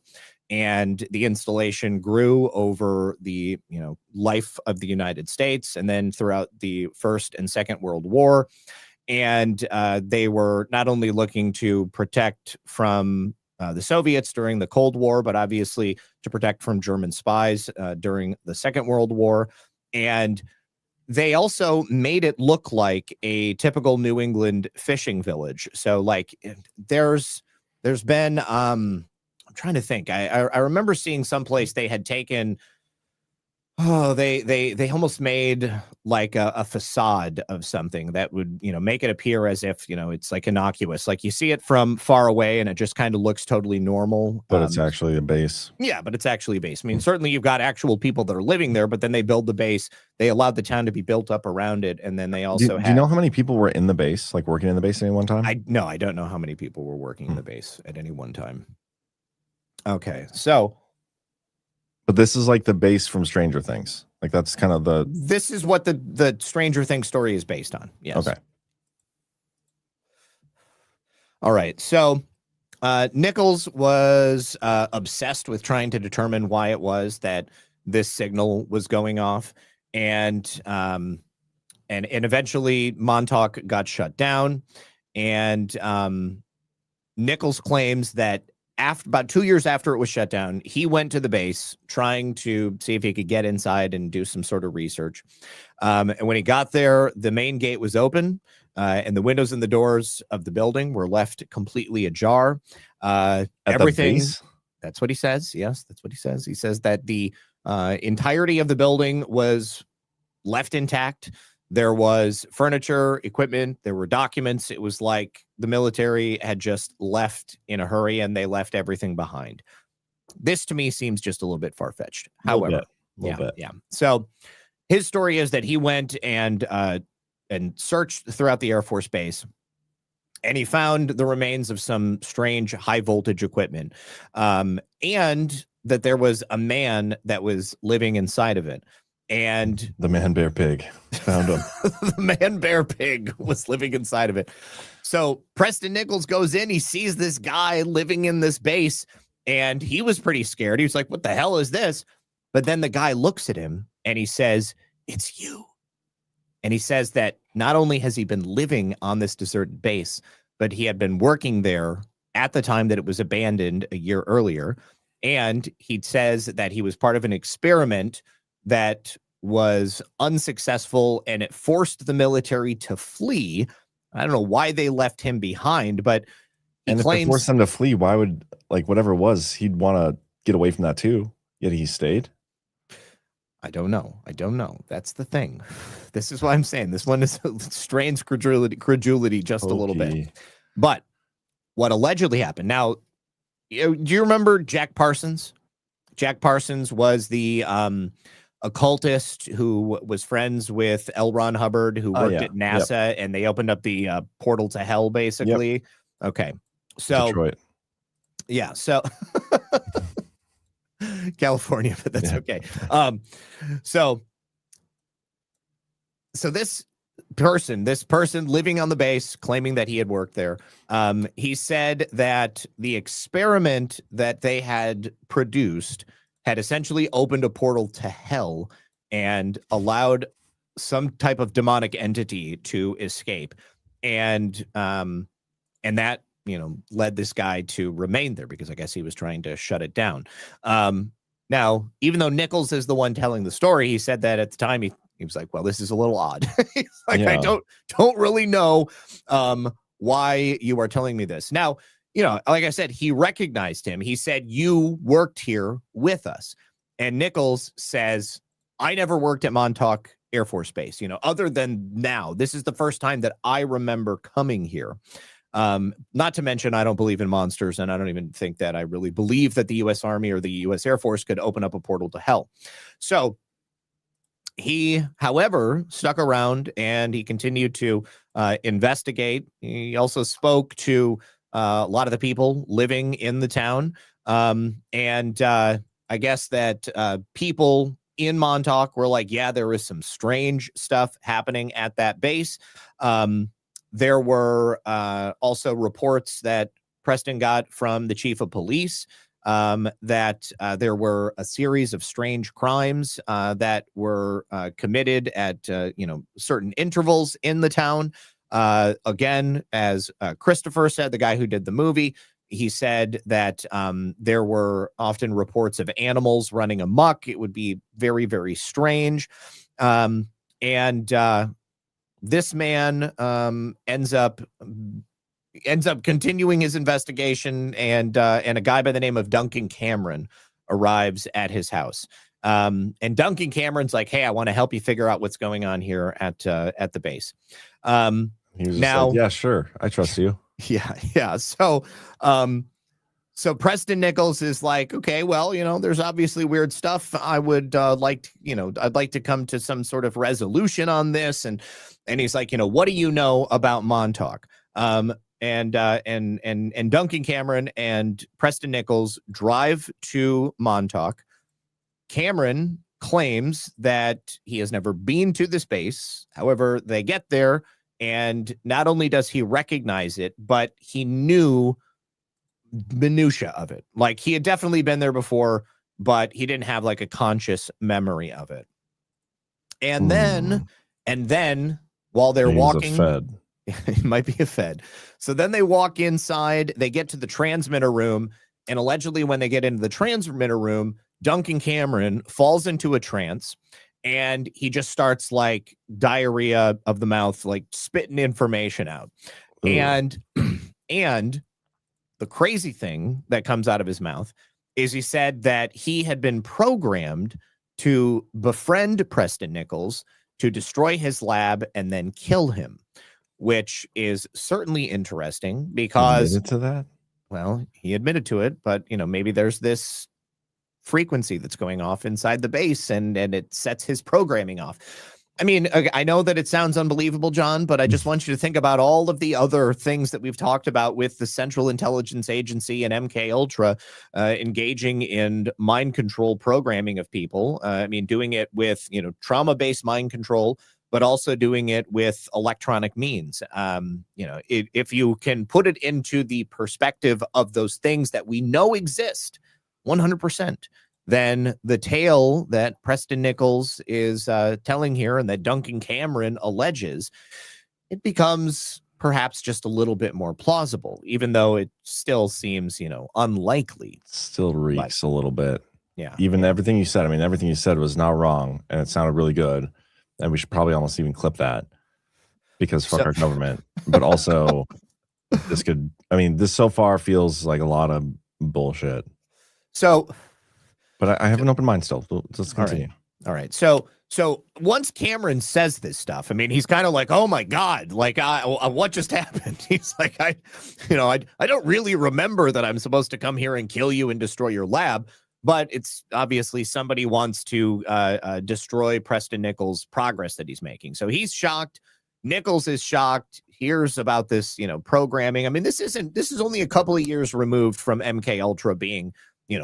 And the installation grew over the life of the United States, and then throughout the First and Second World War. And they were not only looking to protect from the Soviets during the Cold War, but obviously to protect from German spies during the Second World War. And they also made it look like a typical New England fishing village. So like there's been I'm trying to think. I remember seeing someplace they had taken they almost made like a facade of something that would make it appear as if it's like innocuous, like you see it from far away and it just kind of looks totally normal, but it's actually a base. Yeah, but it's actually a base. I mean, certainly you've got actual people that are living there, but then they build the base, they allowed the town to be built up around it, and then they also do you know how many people were in the base, like working in the base at any one time? I don't know how many people were working in the base at any one time. Okay, so but this is like the base from Stranger Things. Like that's kind of this is what the Stranger Things story is based on. Yes. Okay. All right. So Nichols was obsessed with trying to determine why it was that this signal was going off. And eventually Montauk got shut down. And Nichols claims that about 2 years after it was shut down, he went to the base trying to see if he could get inside and do some sort of research. And when he got there, the main gate was open, and the windows and the doors of the building were left completely ajar. Everything. That's what he says. Yes, that's what he says. He says that the entirety of the building was left intact. There was furniture, equipment, there were documents. It was like the military had just left in a hurry and they left everything behind. This to me seems just a little bit far-fetched. However, yeah. So his story is that he went and searched throughout the Air Force Base, and he found the remains of some strange high voltage equipment, and that there was a man that was living inside of it. And the man bear pig found him. The man bear pig was living inside of it. So Preston Nichols goes in, he sees this guy living in this base, and he was pretty scared. He was like, what the hell is this? But then the guy looks at him and he says, it's you. And he says that not only has he been living on this deserted base, but he had been working there at the time that it was abandoned a year earlier. And he says that he was part of an experiment that was unsuccessful, and it forced the military to flee. I don't know why they left him behind, but he claims, if they forced him to flee, why would, like, whatever it was, he'd want to get away from that too, yet he stayed? I don't know. That's the thing. This is what I'm saying. This one is strains credulity just a little bit. But what allegedly happened. Now, do you remember Jack Parsons? Jack Parsons was the occultist who was friends with L. Ron Hubbard, who worked at NASA, and they opened up the portal to hell, basically. Okay. So, Detroit. Yeah. So, California, but that's okay. So this person living on the base, claiming that he had worked there, he said that the experiment that they had produced had essentially opened a portal to hell and allowed some type of demonic entity to escape. And that, led this guy to remain there because I guess he was trying to shut it down. Now, even though Nichols is the one telling the story, he said that at the time he was like, well, this is a little odd. He's like, I don't really know why you are telling me this. Now, like I said, he recognized him. He said, you worked here with us. And Nichols says, I never worked at Montauk Air Force Base, other than now. This is the first time that I remember coming here. Not to mention, I don't believe in monsters, and I don't even think that I really believe that the U.S. Army or the U.S. Air Force could open up a portal to hell. So he, however, stuck around and he continued to investigate. He also spoke to a lot of the people living in the town. I guess that people in Montauk were like, yeah, there was some strange stuff happening at that base. There were also reports that Preston got from the chief of police that there were a series of strange crimes that were committed at certain intervals in the town. Again, as Christopher said, the guy who did the movie, he said that there were often reports of animals running amok. It would be very, very strange. This man ends up continuing his investigation, and a guy by the name of Duncan Cameron arrives at his house. And Duncan Cameron's like, hey, I want to help you figure out what's going on here at the base. He was just like, yeah, sure, I trust you. Yeah. So Preston Nichols is like, okay, well, there's obviously weird stuff. I would I'd like to come to some sort of resolution on this. And he's like, what do you know about Montauk? And Duncan Cameron and Preston Nichols drive to Montauk. Cameron claims that he has never been to this base. However, they get there, and not only does he recognize it, but he knew minutia of it. Like, he had definitely been there before, but he didn't have like a conscious memory of it. And then while they're walking, it might be a Fed. So then they walk inside, they get to the transmitter room, and allegedly when they get into the transmitter room, Duncan Cameron falls into a trance, and he just starts like diarrhea of the mouth, like spitting information out. Ooh. And the crazy thing that comes out of his mouth is he said that he had been programmed to befriend Preston Nichols, to destroy his lab and then kill him, which is certainly interesting because he admitted to it, but maybe there's this frequency that's going off inside the base and it sets his programming off. I mean, I know that it sounds unbelievable, John, but I just want you to think about all of the other things that we've talked about with the Central Intelligence Agency and MKUltra engaging in mind control programming of people. I mean, doing it with, trauma-based mind control, but also doing it with electronic means. If you can put it into the perspective of those things that we know exist 100%, then the tale that Preston Nichols is telling here and that Duncan Cameron alleges, it becomes perhaps just a little bit more plausible, even though it still seems, unlikely. Still reeks a little bit. Yeah. Even everything you said, everything you said was not wrong, and it sounded really good. And we should probably almost even clip that, because fuck our government. But also, this so far feels like a lot of bullshit. But I have an open mind still. Let's continue. All right. So once Cameron says this stuff, he's kind of like, oh my God, like what just happened? He's like, I don't really remember that I'm supposed to come here and kill you and destroy your lab. But it's obviously somebody wants to destroy Preston Nichols' progress that he's making. So he's shocked. Nichols is shocked, hears about this, programming. This is only a couple of years removed from MKUltra being,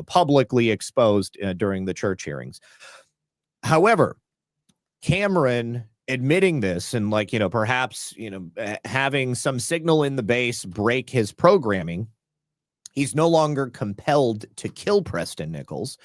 publicly exposed during the church hearings. However, Cameron admitting this and perhaps, having some signal in the base break his programming, he's no longer compelled to kill Preston Nichols.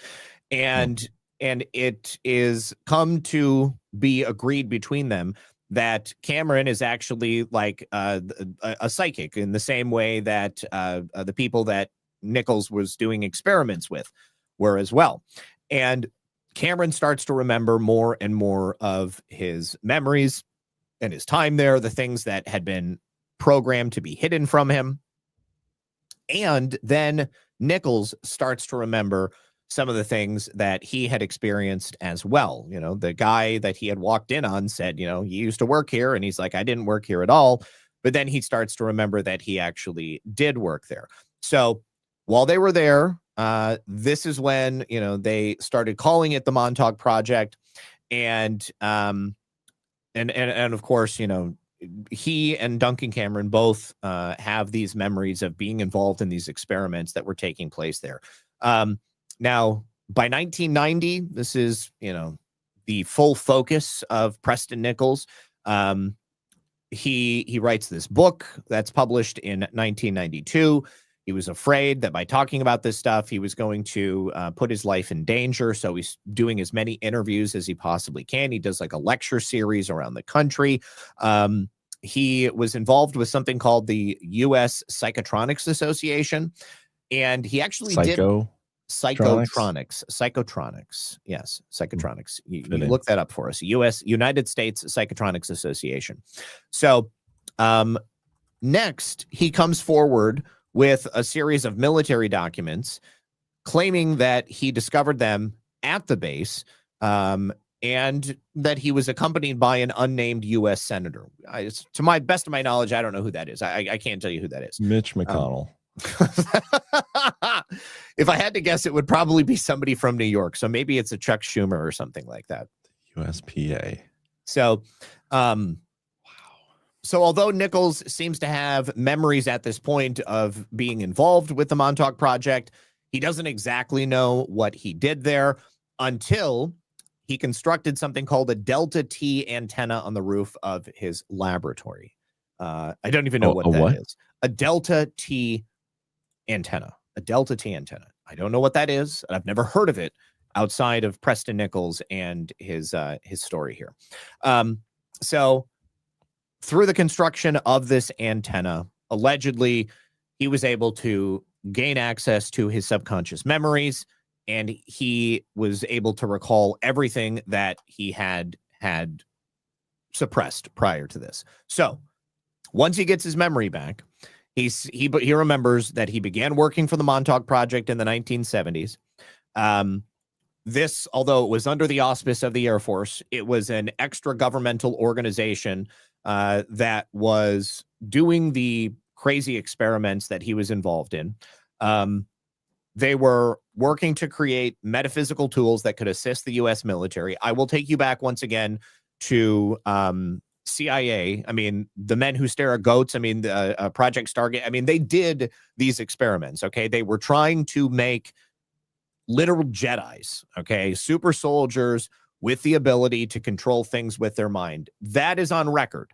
And it is come to be agreed between them that Cameron is actually like a psychic, in the same way that the people that Nichols was doing experiments with were as well. And Cameron starts to remember more and more of his memories and his time there, the things that had been programmed to be hidden from him. And then Nichols starts to remember some of the things that he had experienced as well. The guy that he had walked in on said, he used to work here. And he's like, I didn't work here at all. but then he starts to remember that he actually did work there. So while they were there, this is when, they started calling it the Montauk Project. And of course, he and Duncan Cameron both have these memories of being involved in these experiments that were taking place there. Now, by 1990, this is, the full focus of Preston Nichols. He writes this book that's published in 1992. He was afraid that by talking about this stuff, he was going to put his life in danger. So he's doing as many interviews as he possibly can. He does like a lecture series around the country. He was involved with something called the U.S. Psychotronics Association. And he actually did Psychotronics. Yes, Psychotronics. You look that up for us. United States Psychotronics Association. So next, he comes forward with a series of military documents claiming that he discovered them at the base and that he was accompanied by an unnamed U.S. senator. To my best of my knowledge, I don't know who that is. I can't tell you who that is. Mitch McConnell. If I had to guess, it would probably be somebody from New York. So maybe it's a Chuck Schumer or something like that. USPA. So, So although Nichols seems to have memories at this point of being involved with the Montauk Project, he doesn't exactly know what he did there until he constructed something called a Delta T antenna on the roof of his laboratory. I don't even know what that is. A Delta T antenna. A Delta T antenna. I don't know what that is. I've never heard of it outside of Preston Nichols and his story here. So through the construction of this antenna, allegedly, he was able to gain access to his subconscious memories, and he was able to recall everything that he had suppressed prior to this. So once he gets his memory back, he remembers that he began working for the Montauk Project in the 1970s. This, although it was under the auspice of the Air Force, it was an extra governmental organization that was doing the crazy experiments that he was involved in. They were working to create metaphysical tools that could assist the U.S. military. I will take you back once again to CIA. I mean, the men who stare at goats. I mean, the Project Stargate. I mean, they did these experiments. Okay, they were trying to make literal Jedis. Okay, super soldiers with the ability to control things with their mind. That is on record.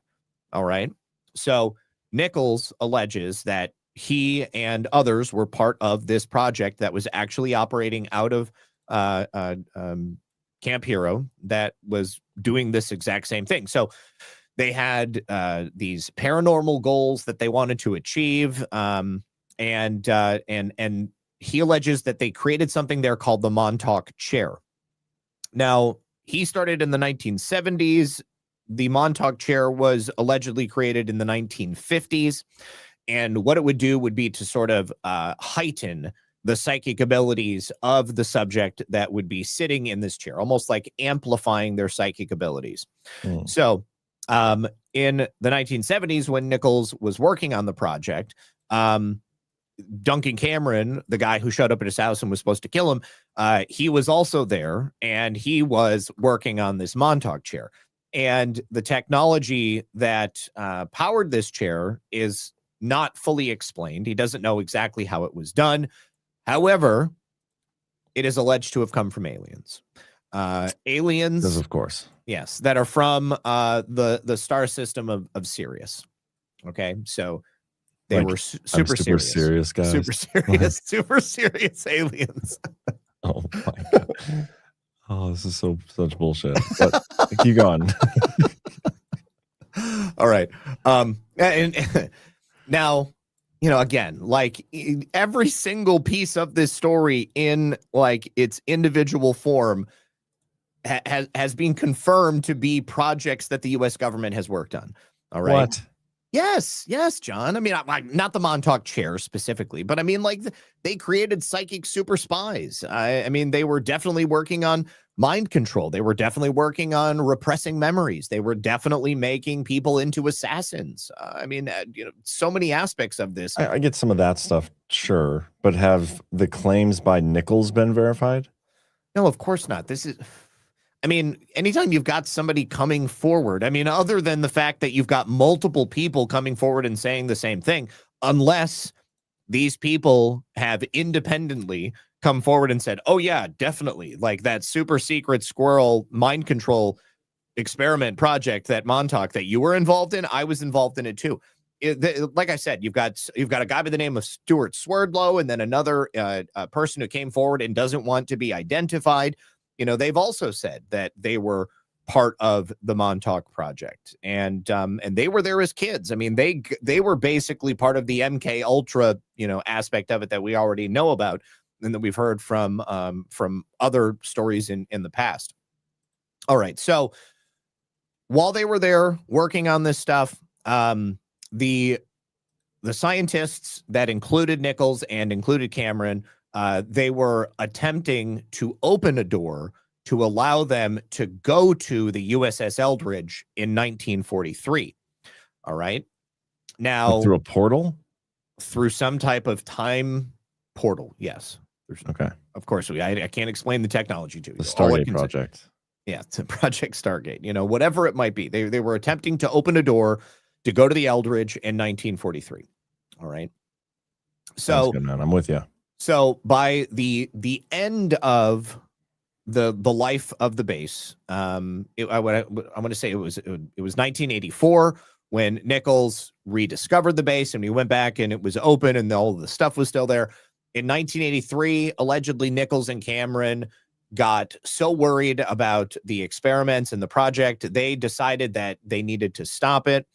All right. So Nichols alleges that he and others were part of this project that was actually operating out of Camp Hero that was doing this exact same thing. So they had these paranormal goals that they wanted to achieve. And he alleges that they created something there called the Montauk Chair. Now, he started in the 1970s. The Montauk Chair was allegedly created in the 1950s. And what it would do would be to sort of heighten the psychic abilities of the subject that would be sitting in this chair, almost like amplifying their psychic abilities. So in the 1970s, when Nichols was working on the project, Duncan Cameron, the guy who showed up at his house and was supposed to kill him, he was also there, and he was working on this Montauk Chair. And the technology that powered this chair is not fully explained. He doesn't know exactly how it was done. However, it is alleged to have come from aliens. Aliens, of course, yes, that are from the star system of Sirius. Okay, so they were super serious guys, super serious aliens. Oh my god! Oh, this is such bullshit. But keep going. All right. And now, again, like every single piece of this story in like its individual form has been confirmed to be projects that the U.S. government has worked on. All right. What? Yes, John. I mean, not the Montauk chair specifically, but I mean, like, they created psychic super spies. I mean, they were definitely working on mind control. They were definitely working on repressing memories. They were definitely making people into assassins. I mean, so many aspects of this. I get some of that stuff, sure, but have the claims by Nichols been verified? No, of course not. This is... I mean, anytime you've got somebody coming forward, I mean, other than the fact that you've got multiple people coming forward and saying the same thing, unless these people have independently come forward and said, oh, yeah, definitely, like that super secret squirrel mind control experiment project that Montauk that you were involved in, I was involved in it too. Like I said, you've got a guy by the name of Stuart Swerdlow, and then another person who came forward and doesn't want to be identified. They've also said that they were part of the Montauk project, and they were there as kids. I mean, they were basically part of the MKUltra, aspect of it that we already know about and that we've heard from other stories in the past. All right, so while they were there working on this stuff, the scientists that included Nichols and included Cameron, they were attempting to open a door to allow them to go to the USS Eldridge in 1943. All right. Now, through a portal? Through some type of time portal. Yes. Okay. Of course, I can't explain the technology to you. The Stargate project. Yeah, it's a Project Stargate. Whatever it might be. They were attempting to open a door to go to the Eldridge in 1943. All right. So, good, man. I'm with you. So by the end of the life of the base, I want to say it was 1984 when Nichols rediscovered the base, and he went back and it was open and all the stuff was still there. In 1983, allegedly Nichols and Cameron got so worried about the experiments and the project, they decided that they needed to stop it.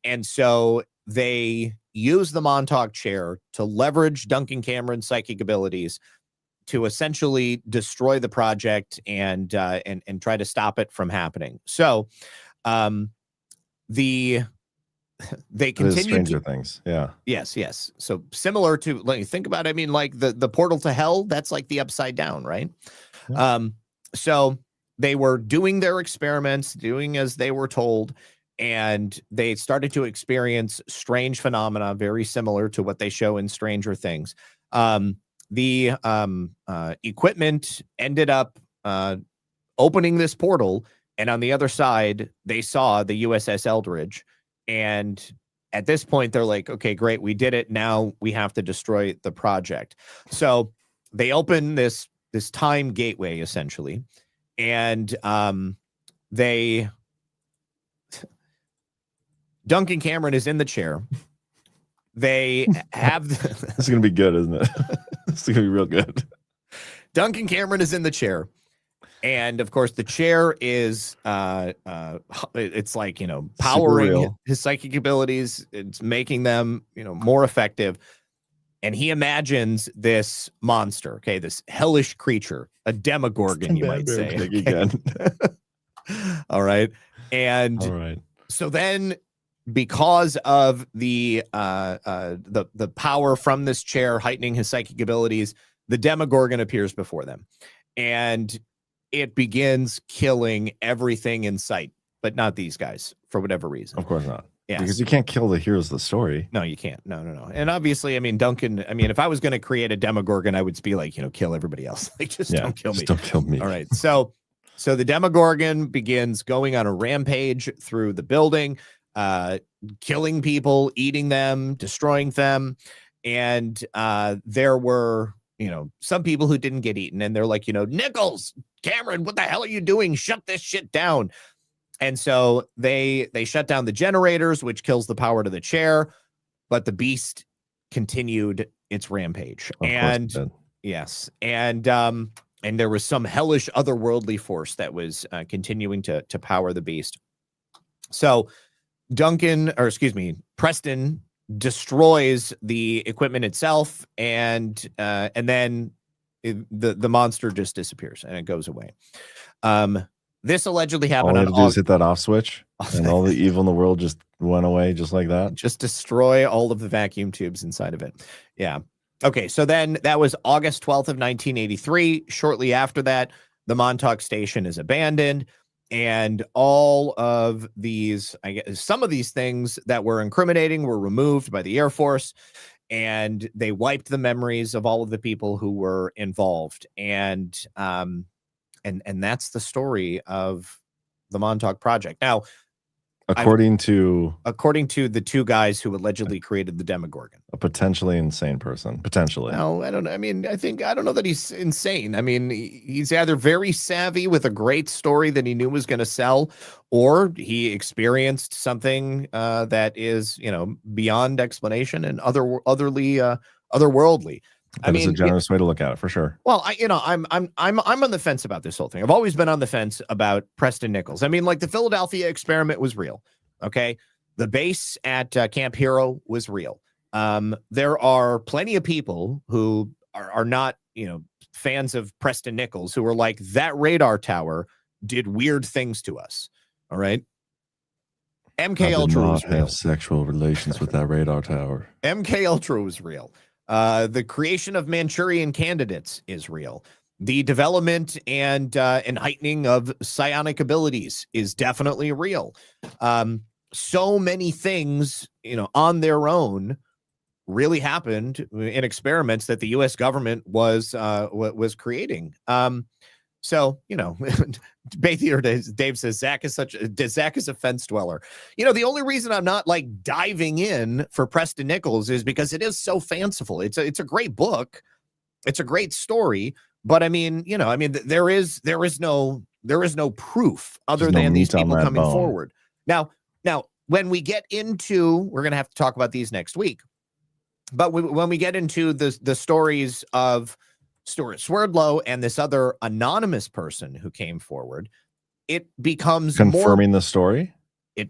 And so they used the Montauk chair to leverage Duncan Cameron's psychic abilities to essentially destroy the project and try to stop it from happening. So they continue Stranger Things. Yeah. Yes. So similar to, like, think about it. I mean, like the portal to hell, that's like the upside down, right? Yeah. So they were doing their experiments, doing as they were told, and they started to experience strange phenomena very similar to what they show in Stranger Things. The equipment ended up opening this portal, and on the other side, they saw the USS Eldridge. And at this point, they're like, okay, great, we did it. Now we have to destroy the project. So they open this time gateway, essentially, and Duncan Cameron is in the chair. They have... This is going to be good, isn't it? This is going to be real good. Duncan Cameron is in the chair. And, of course, the chair is... it's like, powering his psychic abilities. It's making them, more effective. And he imagines this monster, okay, this hellish creature, a demogorgon, you might say. Again. All right. And so then... because of the power from this chair heightening his psychic abilities, the Demogorgon appears before them, and it begins killing everything in sight, but not these guys for whatever reason. Of course not. Yeah, because you can't kill the heroes of the story. No, you can't. No. And obviously, I mean, Duncan. I mean, if I was going to create a Demogorgon, I would be like, kill everybody else. Like, just don't kill me. Don't kill me. All right. So the Demogorgon begins going on a rampage through the building. Killing people, eating them, destroying them. And there were, some people who didn't get eaten, and they're like, Nichols, Cameron, what the hell are you doing? Shut this shit down. And so they shut down the generators, which kills the power to the chair, but the beast continued its rampage. Yes. And there was some hellish otherworldly force that was continuing to power the beast. So Preston destroys the equipment itself, and then the monster just disappears and it goes away. This allegedly happened. All I had to do is hit that off switch. And all the evil in the world just went away just like that. Just destroy all of the vacuum tubes inside of it. Yeah. Okay, so then that was August 12th of 1983. Shortly after that, the Montauk station is abandoned, and all of these, I guess, some of these things that were incriminating were removed by the Air Force, and they wiped the memories of all of the people who were involved. And that's the story of the Montauk Project. Now, according to the two guys who allegedly created the Demogorgon, a potentially insane person, potentially. No, I don't know. I mean, I don't know that he's insane. I mean, he's either very savvy with a great story that he knew was going to sell, or he experienced something that is, beyond explanation and otherworldly. That is a generous way to look at it, for sure. Well, I'm on the fence about this whole thing. I've always been on the fence about Preston Nichols. I mean, like, the Philadelphia experiment was real. Okay, the base at Camp Hero was real. There are plenty of people who are not, fans of Preston Nichols, who are like, that radar tower did weird things to us. All right. MKUltra was real. Have sexual relations with that radar tower. MKUltra was real. The creation of Manchurian candidates is real. The development and heightening of psionic abilities is definitely real. So many things, on their own, really happened in experiments that the U.S. government was creating. So, Dave says Zach is a fence dweller. The only reason I'm not like diving in for Preston Nichols is because it is so fanciful. It's a great book. It's a great story. But I mean, there is no proof other than these people coming forward. Now, when we get into, we're going to have to talk about these next week. But when we get into the stories of Stuart Swerdlow and this other anonymous person who came forward, it becomes confirming the story.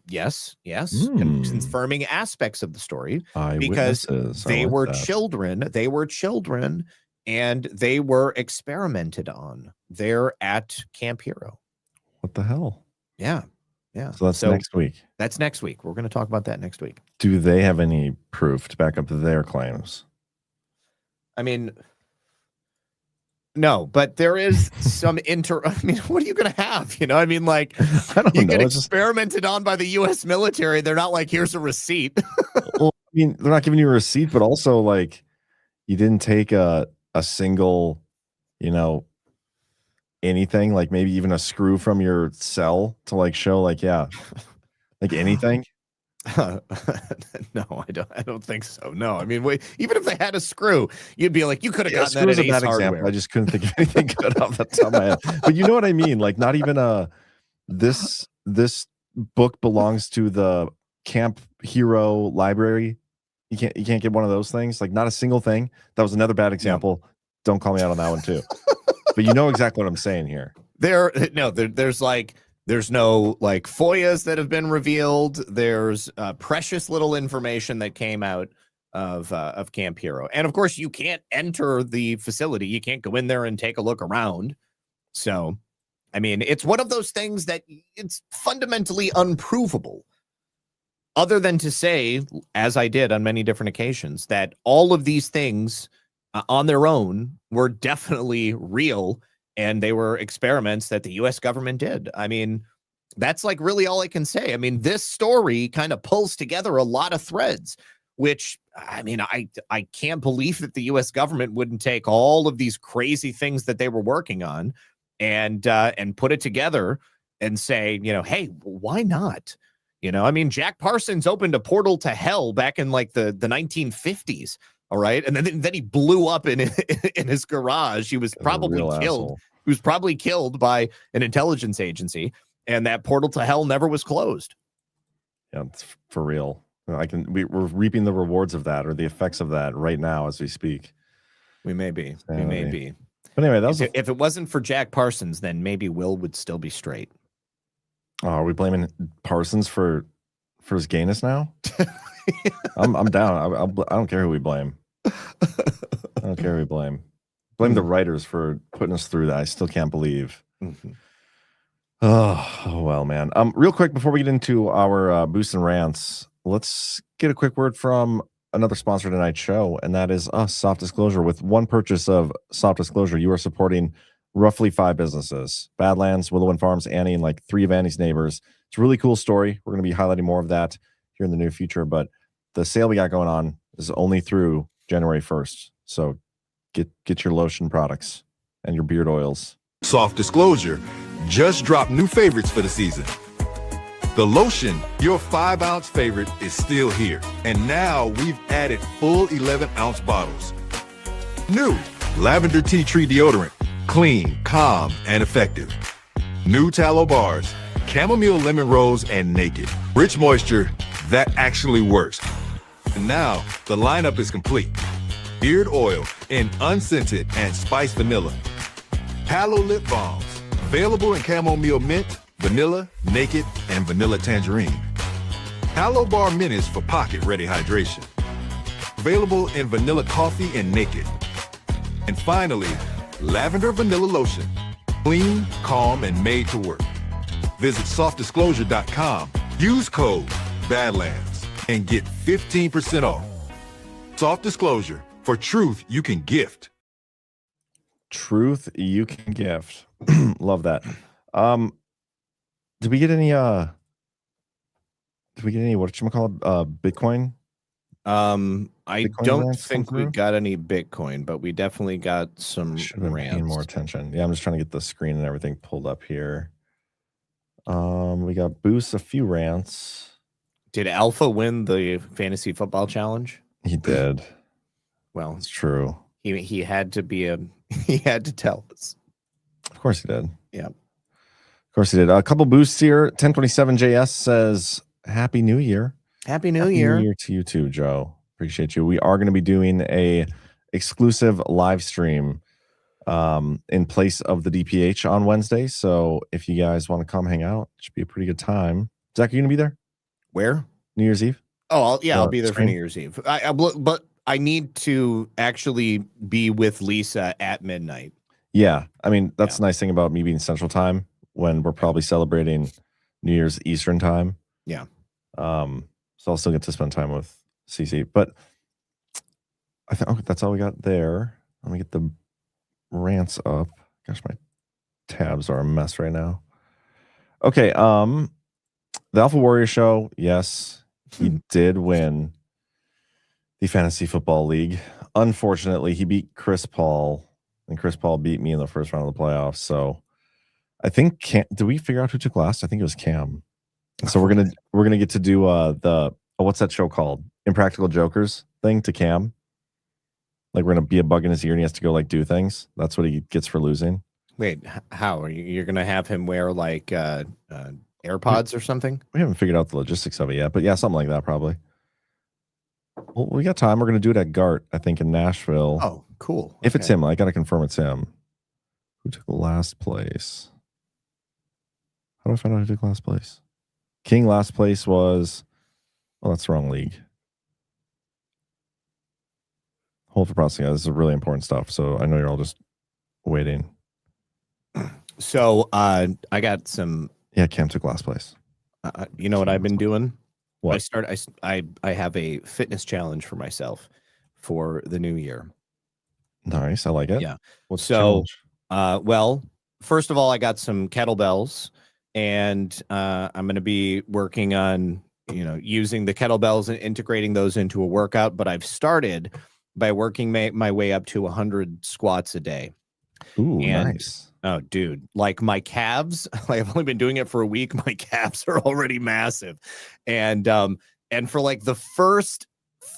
Yes, confirming aspects of the story, because they were children. They were children, and they were experimented on there at Camp Hero. What the hell? Yeah. So that's next week. That's next week. We're going to talk about that next week. Do they have any proof to back up their claims? I mean, no, but there is some I mean, what are you going to have? I mean, like, I don't know. Get experimented on by the U.S. military. They're not like, here's a receipt. Well, I mean, they're not giving you a receipt, but also, like, you didn't take a single, anything, like maybe even a screw from your cell to like show, like, yeah, like anything. No, I don't think so. No, I mean, even if they had a screw, you'd be like, you could have gotten that at Ace Hardware. I just couldn't think of anything good off the top of my head. But you know what I mean? Like, not even this book belongs to the Camp Hero library. You can't get one of those things. Like, not a single thing. That was another bad example. Don't call me out on that one too. But you know exactly what I'm saying here. There's no like FOIAs that have been revealed. There's precious little information that came out of Camp Hero. And of course, you can't enter the facility. You can't go in there and take a look around. So, I mean, it's one of those things that it's fundamentally unprovable, other than to say, as I did on many different occasions, that all of these things on their own were definitely real, and they were experiments that the U.S. government did. I mean, that's like really all I can say. I mean, this story kind of pulls together a lot of threads, which, I mean, I can't believe that the U.S. government wouldn't take all of these crazy things that they were working on and put it together and say, hey, why not? I mean, Jack Parsons opened a portal to hell back in like the 1950s. All right. And then he blew up in his garage. He was probably killed. Asshole. He was probably killed by an intelligence agency. And that portal to hell never was closed. Yeah, it's for real. We're reaping the rewards of that, or the effects of that right now as we speak. We may be. We may be. But anyway, that was if it wasn't for Jack Parsons, then maybe Will would still be straight. Oh, are we blaming Parsons for his gayness now? I'm down. I don't care who we blame. I don't care who we blame. Blame the writers for putting us through that. I still can't believe. Mm-hmm. Oh well, man. Real quick before we get into our boosts and rants, let's get a quick word from another sponsor of tonight's show, and that is us, Soft Disclosure. With one purchase of Soft Disclosure, you are supporting roughly 5 businesses: Badlands, Willow and Farms, Annie, and like 3 of Annie's neighbors. It's a really cool story. We're going to be highlighting more of that here in the near future, but the sale we got going on is only through January 1st. So get your lotion products and your beard oils. Soft Disclosure just dropped new favorites for the season. The lotion, your 5-ounce favorite, is still here. And now we've added full 11-ounce bottles. New Lavender Tea Tree Deodorant, clean, calm, and effective. New Tallow Bars, Chamomile Lemon Rose and Naked. Rich moisture that actually works. And now the lineup is complete. Beard oil in unscented and spiced vanilla. Palo lip balms, available in chamomile mint, vanilla, naked, and vanilla tangerine. Palo Bar Minis for pocket-ready hydration. Available in vanilla coffee and naked. And finally, lavender vanilla lotion. Clean, calm, and made to work. Visit softdisclosure.com. Use code Badlands and get 15% off. Soft Disclosure, for truth you can gift. Truth you can gift. Love that. Did we get any whatchamacallit, Bitcoin? I don't think we got any Bitcoin, but we definitely got some rants. Paying more attention. Yeah, I'm just trying to get the screen and everything pulled up here. We got boosts, a few rants. Did Alpha win the fantasy football challenge? He did. Well, it's true. He had to be he had to tell us. Of course he did. Yeah. Of course he did. A couple boosts here. 1027 JS says, Happy New Year. Happy New Year. New Year to you too, Joe. Appreciate you. We are going to be doing a exclusive live stream in place of the DPH on Wednesday. So if you guys want to come hang out, it should be a pretty good time. Zach, are you going to be there? Where? New Year's Eve? Oh, I'll be there for New Year's Eve. But I need to actually be with Lisa at midnight. Yeah. I mean, that's the nice thing about me being Central Time when we're probably celebrating New Year's Eastern Time. Yeah. So I'll still get to spend time with CC. But I think that's all we got there. Let me get the rants up. Gosh, my tabs are a mess right now. Okay. The Alpha Warrior Show, yes, he did win the Fantasy Football League. Unfortunately, he beat Chris Paul, and Chris Paul beat me in the first round of the playoffs. So I think did we figure out who took last? I think it was Cam. So we're gonna get to do what's that show called? Impractical Jokers thing to Cam. Like we're gonna be a bug in his ear and he has to go like do things. That's what he gets for losing. Wait, how are you're gonna have him wear like AirPods or something? We haven't figured out the logistics of it yet, but yeah, something like that probably. Well, we got time. We're gonna do it at Gart, I think, in Nashville. Oh, cool. If it's him, I gotta confirm it's him. Who took last place? How do I find out who took last place? King last place was, well, that's the wrong league. Hold for processing. This is really important stuff. So I know you're all just waiting. So I got some. Yeah, Cam took last place. You know what I've been doing? What? I have a fitness challenge for myself for the new year. Nice. I like it. Yeah. What's so, well, first of all, I got some kettlebells. And I'm going to be working on, using the kettlebells and integrating those into a workout. But I've started by working my way up to 100 squats a day. Ooh, nice. Oh, dude, like my calves, I've only been doing it for a week. My calves are already massive. And for like the first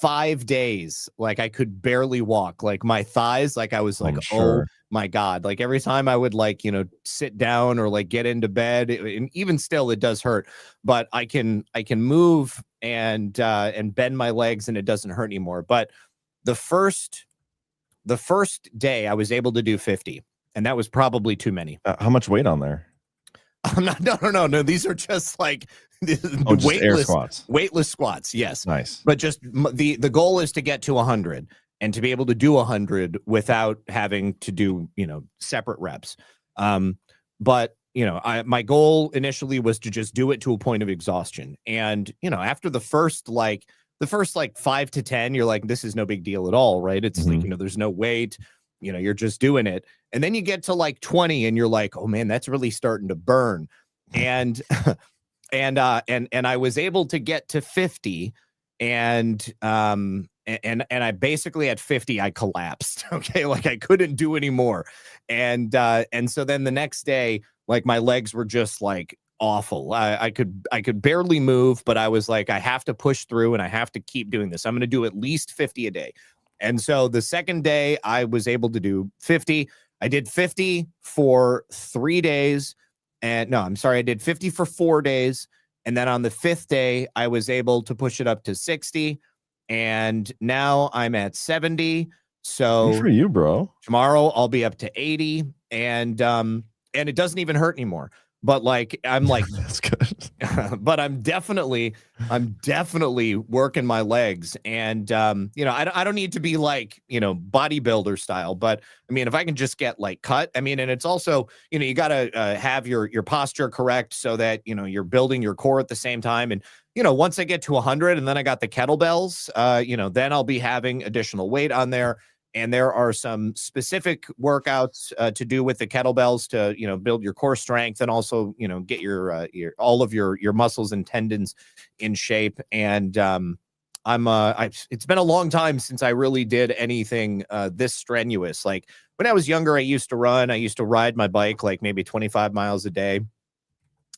5 days, like I could barely walk. Like my thighs, like I was like, oh my God. Like every time I would like, sit down or like get into bed, and even still it does hurt, but I can move and bend my legs and it doesn't hurt anymore. But the first day I was able to do 50, and that was probably too many. How much weight on there? I'm not. No. These are just like just air squats. Weightless squats. Yes. Nice. But just the goal is to get to 100 and to be able to do 100 without having to do separate reps. But my goal initially was to just do it to a point of exhaustion. And, after the first 5 to 10, you're like, this is no big deal at all, right? It's like, there's no weight, you're just doing it. And then you get to like 20 and you're like, oh man, that's really starting to burn. And, and I was able to get to 50 and I basically at 50, I collapsed. Okay. Like I couldn't do anymore. And so then the next day, like my legs were just like awful. I could barely move, but I was like, I have to push through and I have to keep doing this. I'm going to do at least 50 a day. And so the second day I was able to do 50. I did 50 for 3 days. And no, I'm sorry. I did 50 for 4 days. And then on the 5th day, I was able to push it up to 60. And now I'm at 70. So good for you, bro. Tomorrow I'll be up to 80. And it doesn't even hurt anymore. But like, I'm like, that's good. But I'm definitely working my legs. And, I don't need to be like, bodybuilder style, but I mean, if I can just get like cut, I mean, and it's also, you got to have your posture correct so that, you're building your core at the same time. And, once I get to 100 and then I got the kettlebells, then I'll be having additional weight on there. And there are some specific workouts to do with the kettlebells to, build your core strength and also, get your all of your muscles and tendons in shape. And it's been a long time since I really did anything this strenuous. Like when I was younger, I used to run. I used to ride my bike like maybe 25 miles a day.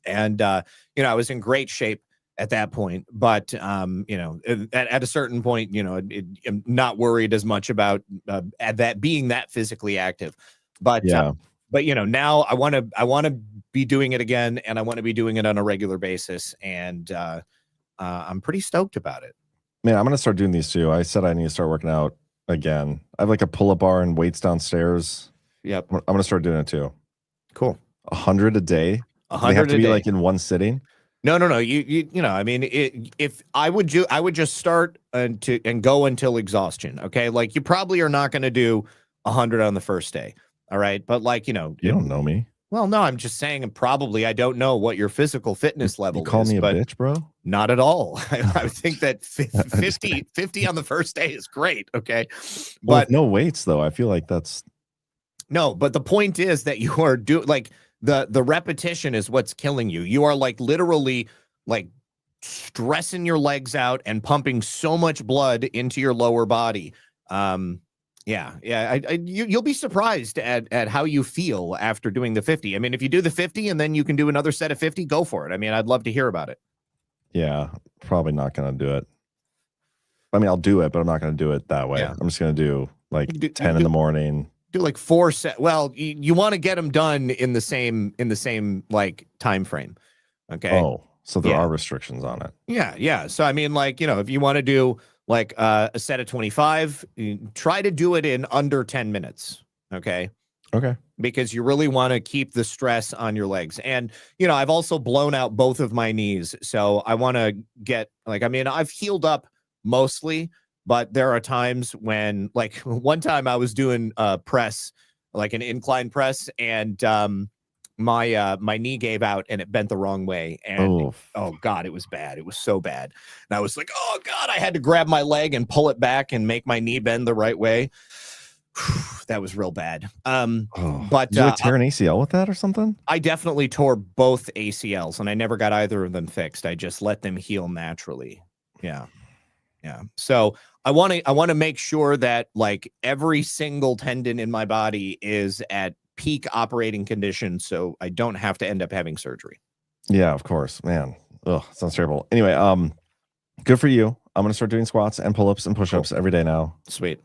And, I was in great shape at that point, but at a certain point, I'm not worried as much about that being that physically active. But now I want to be doing it again, and I want to be doing it on a regular basis, and I'm pretty stoked about it. Man, I'm gonna start doing these too. I said I need to start working out again. I have like a pull-up bar and weights downstairs. Yep, I'm gonna start doing it too. Cool. 100 a day. 100 they have to a be day. like in one sitting. No. I mean, if I would just start and go until exhaustion. Okay. Like you probably are not going to do 100 on the first day. All right. But like, you don't know me. Well, no, I'm just saying probably I don't know what your physical fitness level is. You call me a bitch, bro? Not at all. I think that 50 on the first day is great. Okay. Well, But no weights though. I feel like that's no, but the point is that you are like the repetition is what's killing you. You are like literally like stressing your legs out and pumping so much blood into your lower body. You'll be surprised at how you feel after doing the 50. I mean, if you do the 50 and then you can do another set of 50, go for it. I mean, I'd love to hear about it. Yeah, probably not gonna do it. I mean, I'll do it, but I'm not gonna do it that way. Yeah. I'm just gonna do like 10 in the morning. Do like 4 set. Well, you want to get them done in the same like time frame. Okay. Oh, so there are restrictions on it. Yeah. So I mean, like, if you want to do like a set of 25, try to do it in under 10 minutes. Okay. Because you really want to keep the stress on your legs. And, I've also blown out both of my knees. So I want to get like, I mean, I've healed up mostly, but there are times when, like, one time I was doing press, like an incline press, and my knee gave out and it bent the wrong way. And oh God, it was bad. It was so bad. And I was like, oh God, I had to grab my leg and pull it back and make my knee bend the right way. That was real bad. But did you tear an ACL with that or something? I definitely tore both ACLs, and I never got either of them fixed. I just let them heal naturally. Yeah. So I want to make sure that like every single tendon in my body is at peak operating condition, so I don't have to end up having surgery. Yeah, of course, man. Ugh, sounds terrible. Anyway, good for you. I'm gonna start doing squats and pull-ups and push-ups every day now. Sweet.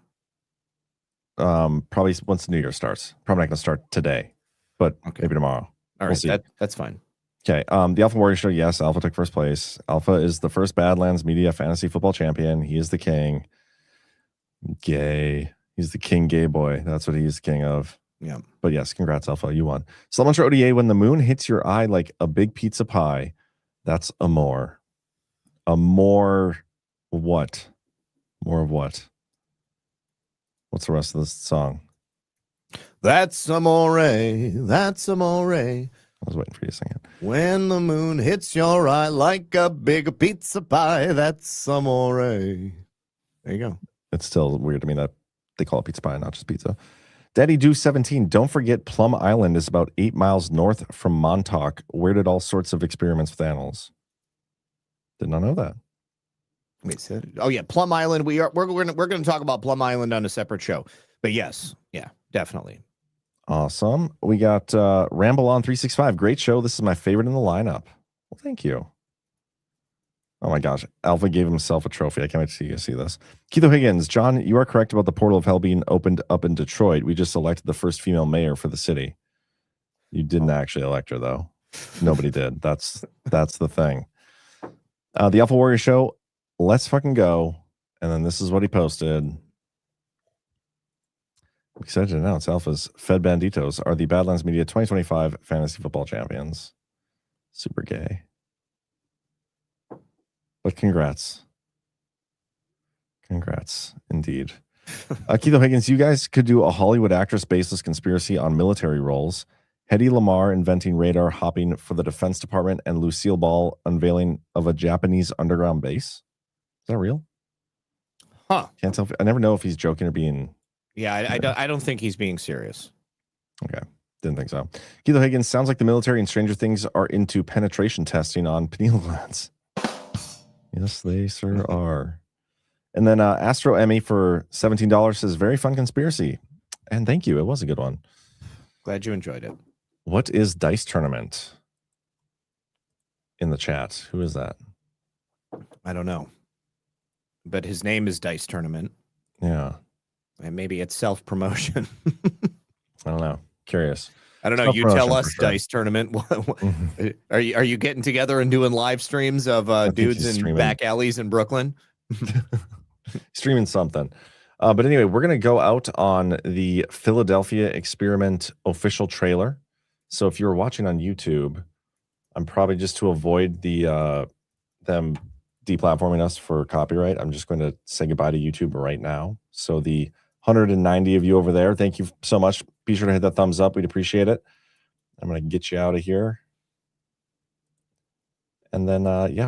Probably once the new year starts. Probably not gonna start today, but maybe tomorrow. All right, that's fine. Okay. The Alpha Warrior Show. Yes, Alpha took first place. Alpha is the first Badlands Media Fantasy Football Champion. He is the king. Gay. He's the king gay boy. That's what he's king of. Yeah. But yes, congrats, Alpha. You won. Salamanca ODA, when the moon hits your eye like a big pizza pie, that's amor. Amor what? More of what? What's the rest of this song? That's amore. That's amore. I was waiting for you to sing it. When the moon hits your eye like a big pizza pie, that's amore. There you go. It's still weird to me that they call it pizza pie, not just pizza. Daddy Do 17. Don't forget, Plum Island is about 8 miles north from Montauk, where did all sorts of experiments with animals. Did not know that. Wait, oh yeah, Plum Island. We're going to talk about Plum Island on a separate show. But yes, yeah, definitely. Awesome. We got Ramble On 365. Great show. This is my favorite in the lineup. Well, thank you. Oh my gosh. Alpha gave himself a trophy. I can't wait to see you see this. Keith Higgins. John, you are correct about the portal of hell being opened up in Detroit. We just elected the first female mayor for the city. You didn't actually elect her, though. Nobody did. That's the thing. The Alpha Warrior Show. Let's fucking go. And then this is what he posted. I'm excited to announce Alpha's Fed Banditos are the Badlands Media 2025 Fantasy Football Champions. Super gay. But congrats. Congrats, indeed. Keith Higgins, you guys could do a Hollywood actress baseless conspiracy on military roles. Hedy Lamarr inventing radar hopping for the Defense Department and Lucille Ball unveiling of a Japanese underground base. Is that real? Huh. Can't tell. I never know if he's joking or being... Yeah, I don't think he's being serious. Okay. Didn't think so. Keith Higgins, sounds like the military and Stranger Things are into penetration testing on pineal glands. Yes, they sir are. And then Astro Emmy for $17 says, very fun conspiracy. And thank you. It was a good one. Glad you enjoyed it. What is Dice Tournament in the chat? Who is that? I don't know. But his name is Dice Tournament. Yeah. And maybe it's self-promotion. I don't know. Curious. I don't know. You tell us, sure. Dice Tournament. Are you getting together and doing live streams of dudes in back alleys in Brooklyn? Streaming something. But anyway, we're going to go out on the Philadelphia Experiment official trailer. So if you're watching on YouTube, I'm probably just to avoid the them deplatforming us for copyright, I'm just going to say goodbye to YouTube right now. So the 190 of you over there, thank you so much. Be sure to hit that thumbs up. We'd appreciate it. I'm going to get you out of here. And then, yeah,